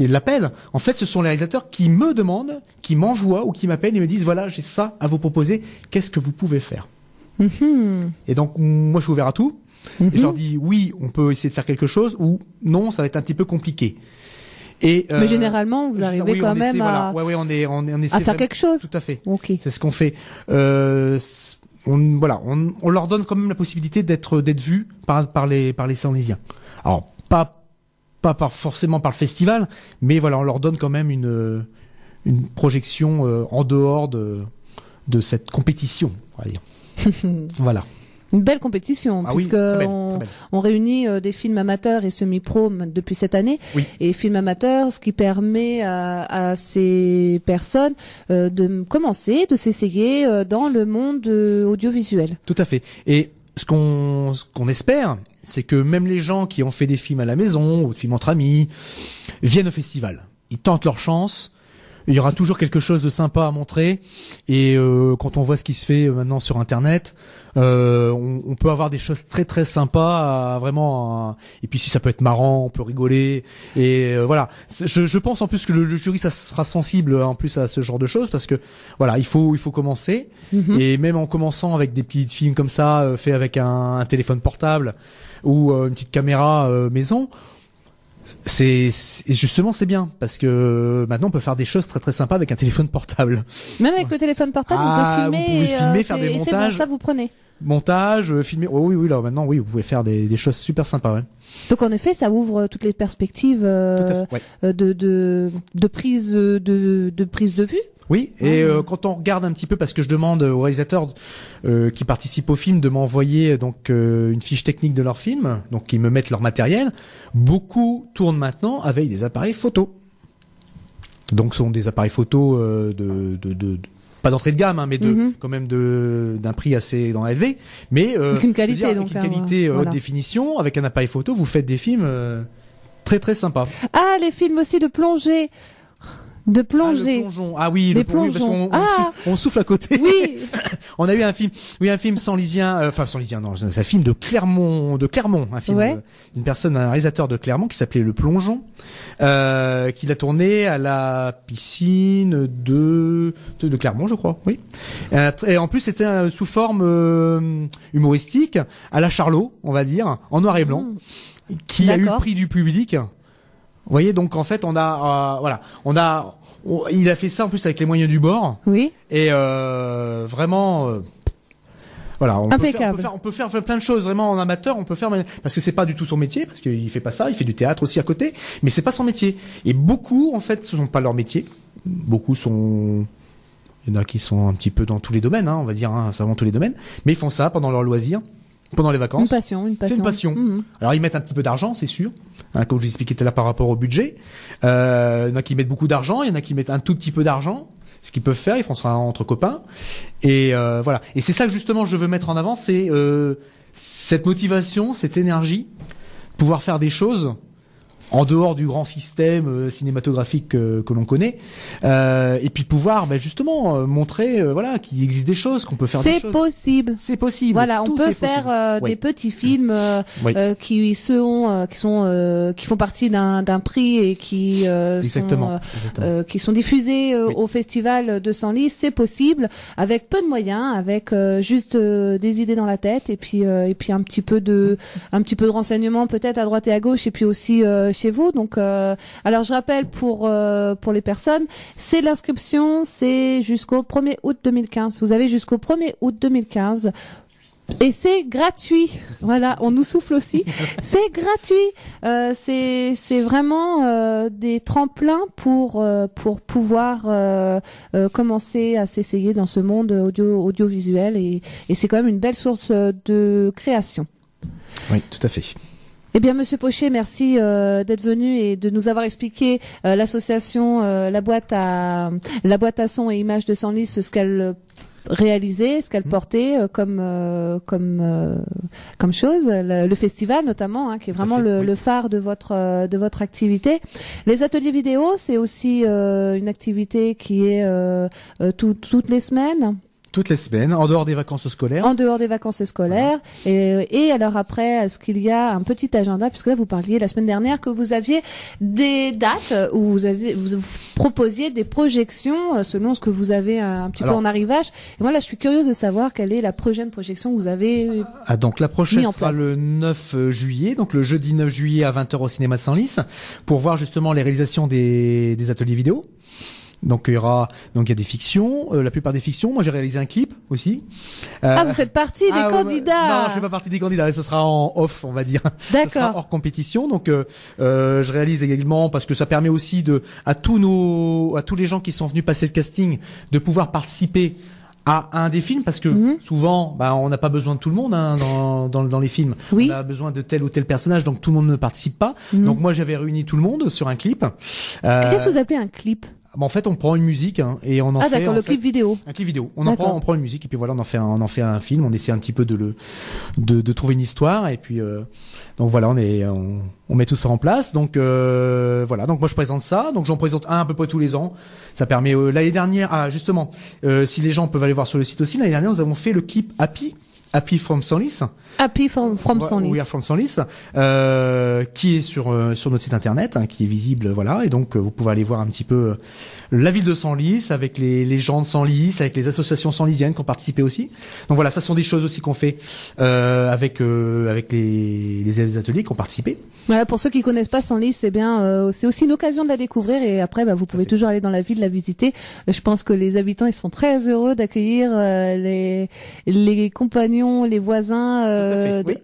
l'appel. En fait, ce sont les réalisateurs qui me demandent, qui m'envoient ou qui m'appellent et me disent voilà, j'ai ça à vous proposer. Qu'est-ce que vous pouvez faire? Et donc, moi, je suis ouvert à tout. Et je leur dis oui, on peut essayer de faire quelque chose ou non, ça va être un petit peu compliqué. Et mais généralement, vous arrivez quand même à essaie faire quelque chose. Tout à fait. Ok. C'est ce qu'on fait. On leur donne quand même la possibilité d'être vus par les Senlisiens. Alors pas forcément par le festival, mais voilà, on leur donne quand même une projection en dehors de cette compétition, on va dire. Voilà. Une belle compétition, Ah puisque oui, très belle. on réunit des films amateurs et semi-pro depuis cette année. Oui. Et films amateurs, ce qui permet à ces personnes de commencer, de s'essayer dans le monde audiovisuel. Tout à fait. Et ce qu'on espère, c'est que même les gens qui ont fait des films à la maison ou des films entre amis viennent au festival. Ils tentent leur chance. Il y aura toujours quelque chose de sympa à montrer. Et quand on voit ce qui se fait maintenant sur Internet, on peut avoir des choses très très sympas, et puis si ça peut être marrant, on peut rigoler. Et voilà. Je pense en plus que le jury ça sera sensible en plus à ce genre de choses parce que voilà, il faut commencer. Et même en commençant avec des petits films comme ça, faits avec un téléphone portable ou une petite caméra maison. Justement c'est bien parce que maintenant on peut faire des choses très très sympas avec un téléphone portable. Même avec le téléphone portable, on peut filmer. Vous pouvez filmer, faire des c'est montages. bon, ça vous prenez. Montage, filmer. Oh oui, là maintenant oui, vous pouvez faire des choses super sympas. Ouais. Donc en effet, ça ouvre toutes les perspectives Tout à fait, ouais. de prise de vue. Oui, et quand on regarde un petit peu, parce que je demande aux réalisateurs qui participent au film de m'envoyer donc une fiche technique de leur film, donc ils me mettent leur matériel. Beaucoup tournent maintenant avec des appareils photo. Donc ce sont des appareils photo pas d'entrée de gamme, hein, mais quand même d'un prix assez élevé, mais avec une qualité, avec une qualité haute voilà. définition, avec un appareil photo, vous faites des films très très sympas. Ah, les films aussi de plongée. De Ah, plongée. le plongeon. Ah oui, Les le plongeon, parce plongeons. on souffle à côté. Oui. On a eu un film sanlysien, sanlysien, non, c'est un film de Clermont, un film Ouais. d'une personne, un réalisateur de Clermont qui s'appelait Le Plongeon, qu'il a tourné à la piscine de Clermont, je crois, oui. Et en plus, c'était sous forme humoristique, à la Charlot, on va dire, en noir et blanc, qui a eu le D'accord. prix du public. Vous voyez, donc en fait, il a fait ça en plus avec les moyens du bord. Oui. Et vraiment, voilà, Impeccable. on peut faire plein de choses vraiment en amateur. On peut faire parce que c'est pas du tout son métier, parce qu'il fait pas ça. Il fait du théâtre aussi à côté, mais c'est pas son métier. Et beaucoup, en fait, ce sont pas leur métier. Beaucoup sont, il y en a qui sont un petit peu dans tous les domaines, on va dire, c'est vraiment tous les domaines. Mais ils font ça pendant leur loisir, pendant les vacances. Une passion. C'est une passion. Mhm. Alors ils mettent un petit peu d'argent, c'est sûr, comme je vous expliquais tout à l'heure par rapport au budget. Il y en a qui mettent beaucoup d'argent, il y en a qui mettent un tout petit peu d'argent. Ce qu'ils peuvent faire, ils font ça entre copains. Et voilà. Et c'est ça que justement je veux mettre en avant, c'est cette motivation, cette énergie, pouvoir faire des choses en dehors du grand système cinématographique que l'on connaît, et puis pouvoir justement montrer qu'il existe des choses, qu'on peut faire des C'est choses. possible. C'est possible. Voilà, on Tout peut est faire possible. Oui. des petits films Oui. qui font partie d'un prix et qui Exactement. qui sont diffusés Oui. au festival de Senlis. C'est possible avec peu de moyens, avec juste des idées dans la tête et puis un petit peu de renseignements peut-être à droite et à gauche et puis aussi chez vous. Donc alors je rappelle pour les personnes, c'est l'inscription, c'est jusqu'au 1er août 2015. Vous avez jusqu'au 1er août 2015. Et c'est gratuit. Voilà, on nous souffle aussi. C'est gratuit. C'est vraiment des tremplins pour pouvoir commencer à s'essayer dans ce monde audiovisuel et c'est quand même une belle source de création. Oui, tout à fait. Eh bien, Monsieur Pochet, merci d'être venu et de nous avoir expliqué l'association, la boîte à son et images de Senlis, ce qu'elle réalisait, ce qu'elle portait comme chose, le festival notamment, qui est vraiment le phare de votre activité. Les ateliers vidéo, c'est aussi une activité qui est toutes les semaines. Toutes les semaines, en dehors des vacances scolaires. En dehors des vacances scolaires. Et alors après, est-ce qu'il y a un petit agenda, puisque là vous parliez la semaine dernière que vous aviez des dates où vous proposiez des projections selon ce que vous avez un petit peu en arrivage. Et moi là, je suis curieuse de savoir quelle est la prochaine projection que vous avez. Donc la prochaine mis en sera place. le 9 juillet, donc le jeudi 9 juillet à 20h au cinéma de Senlis, pour voir justement les réalisations des ateliers vidéo. Donc il y a des fictions, la plupart des fictions. Moi j'ai réalisé un clip aussi. Vous faites partie des candidats. Non, je fais pas partie des candidats. Ce sera en off, on va dire. D'accord. Ça sera hors compétition. Donc je réalise également parce que ça permet aussi à tous les gens qui sont venus passer le casting de pouvoir participer à un des films, parce que souvent on n'a pas besoin de tout le monde dans les films. Oui. On a besoin de tel ou tel personnage, donc tout le monde ne participe pas. Donc moi j'avais réuni tout le monde sur un clip. Qu'est-ce que vous appelez un clip? En fait, on prend une musique et on en fait. D'accord, clip vidéo. Un clip vidéo. On prend une musique et puis voilà, on en fait un film. On essaie un petit peu de trouver une histoire et puis donc voilà, on met tout ça en place. Donc voilà, donc moi je présente ça. Donc j'en présente un à peu près tous les ans. Ça permet l'année dernière, justement, si les gens peuvent aller voir sur le site aussi. L'année dernière, nous avons fait le clip Happy from Senlis. Happy from Senlis. We are from Senlis, qui est sur notre site internet, qui est visible, voilà. Et donc vous pouvez aller voir un petit peu la ville de Senlis avec les gens de Senlis, avec les associations senlisiennes qui ont participé aussi. Donc voilà, ça sont des choses aussi qu'on fait avec les ateliers qui ont participé. Voilà, pour ceux qui connaissent pas Senlis, c'est bien, c'est aussi une occasion de la découvrir et après vous pouvez toujours aller dans la ville la visiter. Je pense que les habitants ils sont très heureux d'accueillir les compagnons, les voisins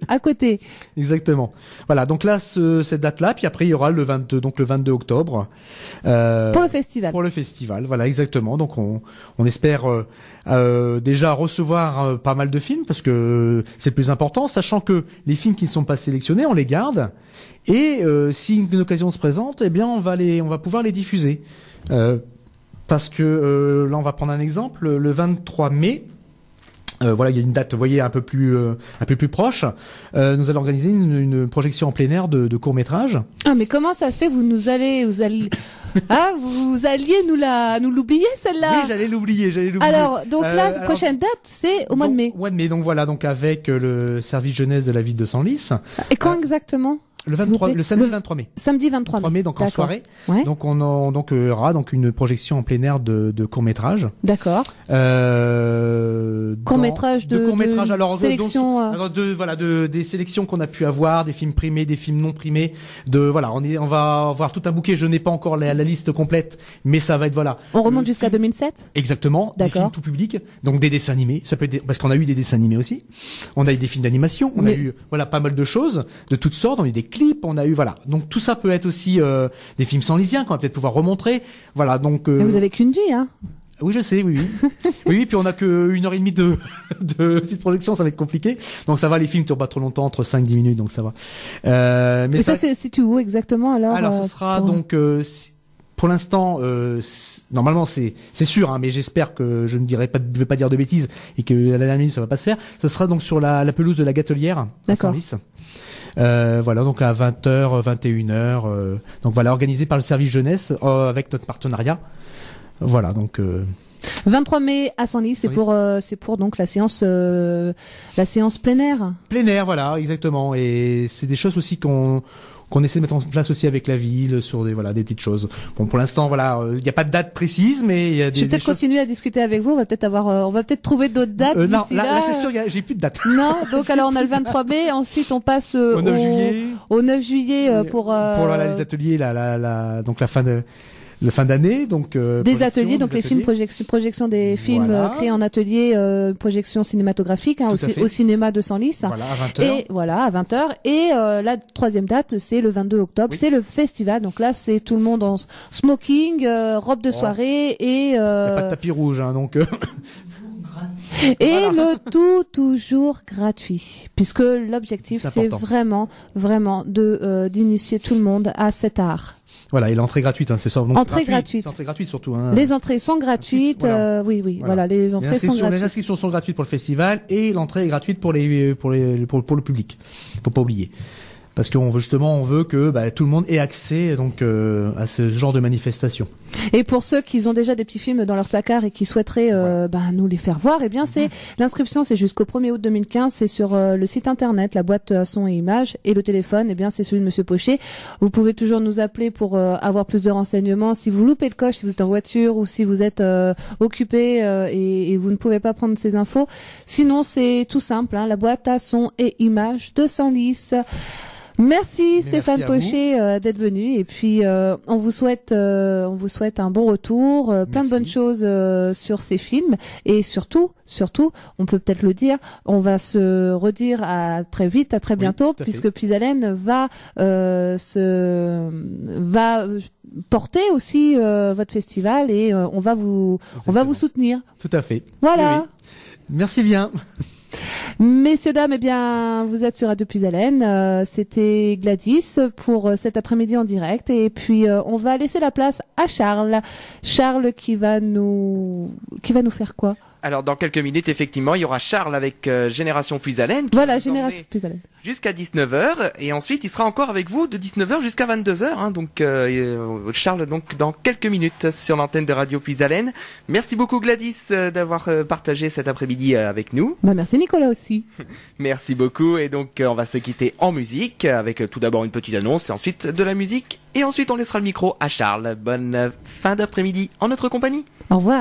à côté. Exactement. Voilà, donc là cette date-là, puis après il y aura le 22 octobre pour le festival. Pour le festival, voilà, exactement. Donc on espère déjà recevoir pas mal de films parce que c'est le plus important, sachant que les films qui ne sont pas sélectionnés, on les garde et si une occasion se présente, eh bien on va pouvoir les diffuser. Parce que là on va prendre un exemple, le 23 mai Voilà, il y a une date, vous voyez, un peu plus proche. Nous allons organiser une projection en plein air de court métrage. Ah, mais comment ça se fait? Vous alliez nous l'oublier, celle-là? Oui, j'allais l'oublier. Alors, donc la prochaine date, c'est au mois de mai. Mois de mai, donc voilà, donc avec le service jeunesse de la ville de Senlis. Et quand exactement? Le samedi 23 mai. Samedi 23 mai. Donc en soirée. Ouais. Donc on aura donc une projection en plein air de court-métrage. D'accord. Court-métrage de court-métrage, alors sélection des sélections qu'on a pu avoir, des films primés, des films non primés, on va avoir tout un bouquet, je n'ai pas encore la liste complète, mais ça va être On remonte jusqu'à 2007. Exactement, des films tout public, donc des dessins animés, ça peut être parce qu'on a eu des dessins animés aussi. On a eu des films d'animation, on a eu pas mal de choses de toutes sortes, on a eu des clips, on a eu donc tout ça peut être aussi des films senlisiens qu'on va peut-être pouvoir remontrer. Voilà, donc mais vous avez qu'une vie, hein. Oui, je sais, oui. Oui, puis on a que 1h30 de petite projection, ça va être compliqué. Donc ça va, les films durent pas trop longtemps, entre 5-10 minutes, donc ça va. Mais ça c'est situé où exactement alors? Alors ça sera donc pour l'instant, normalement c'est sûr, hein, mais j'espère que je ne vais pas dire de bêtises et que à la dernière minute ça va pas se faire. Ce sera donc sur la pelouse de la Gâtelière à Senlis. Voilà, donc à 20h, 21h, donc voilà, organisé par le service jeunesse avec notre partenariat. Voilà, donc 23 mai à Senlis, c'est pour donc la séance plein air. Plein air, voilà, exactement. Et c'est des choses aussi qu'on essaie de mettre en place aussi avec la ville sur des petites choses. Bon, pour l'instant, il n'y a pas de date précise, mais il y a des. Je vais peut-être continuer à discuter avec vous. On va peut-être trouver d'autres dates. Non, là, c'est sûr, j'ai plus de date. Non, donc alors on a le 23 mai, ensuite on passe au 9 juillet. Au 9 juillet pour les ateliers, donc la fin d'année, donc des ateliers, donc les films projection des films créés en atelier, projection cinématographique, hein, au cinéma de Senlis. Voilà, à 20h. Et voilà, à 20h. Et la troisième date, c'est le 22 octobre, c'est le festival. Donc là, c'est tout le monde en smoking, robe de soirée et y a pas de tapis rouge, hein, donc. Et le tout toujours gratuit, puisque l'objectif c'est vraiment d'initier tout le monde à cet art. Voilà, et l'entrée gratuite, hein, c'est ça. Entrée gratuite. Entrée gratuite surtout. Hein. Les entrées sont gratuites. Voilà, les entrées sont gratuites. Les inscriptions sont gratuites pour le festival et l'entrée est gratuite pour le public. Faut pas oublier. Parce qu'on veut que tout le monde ait accès à ce genre de manifestation. Et pour ceux qui ont déjà des petits films dans leur placard et qui souhaiteraient nous les faire voir, l'inscription c'est jusqu'au 1er août 2015, c'est sur le site internet, la boîte à son et images, et le téléphone c'est celui de Monsieur Pochet. Vous pouvez toujours nous appeler pour avoir plus de renseignements. Si vous loupez le coche, si vous êtes en voiture ou si vous êtes occupé et vous ne pouvez pas prendre ces infos. Sinon c'est tout simple, la boîte à son et images de Senlis. Merci Stéphane Pochet d'être venu et puis on vous souhaite un bon retour, plein de bonnes choses sur ces films et surtout on peut peut-être le dire, on va se redire à très vite, à très bientôt puisque Puisalène va porter aussi votre festival et on va vous soutenir. Tout à fait. Voilà. Oui. Merci bien. Messieurs, dames, vous êtes sur Radio Puisalène. C'était Gladys pour cet après-midi en direct. Et puis, on va laisser la place à Charles. Charles qui va nous faire quoi? Alors, dans quelques minutes, effectivement, il y aura Charles avec Génération Puisalène. Voilà, Génération Puisalène. Jusqu'à 19h. Et ensuite, il sera encore avec vous de 19h jusqu'à 22h. Hein, donc, Charles, donc, dans quelques minutes sur l'antenne de Radio Puisalène. Merci beaucoup, Gladys, d'avoir partagé cet après-midi avec nous. Merci, Nicolas, aussi. Merci beaucoup. Et donc, on va se quitter en musique avec tout d'abord une petite annonce et ensuite de la musique. Et ensuite, on laissera le micro à Charles. Bonne fin d'après-midi en notre compagnie. Au revoir.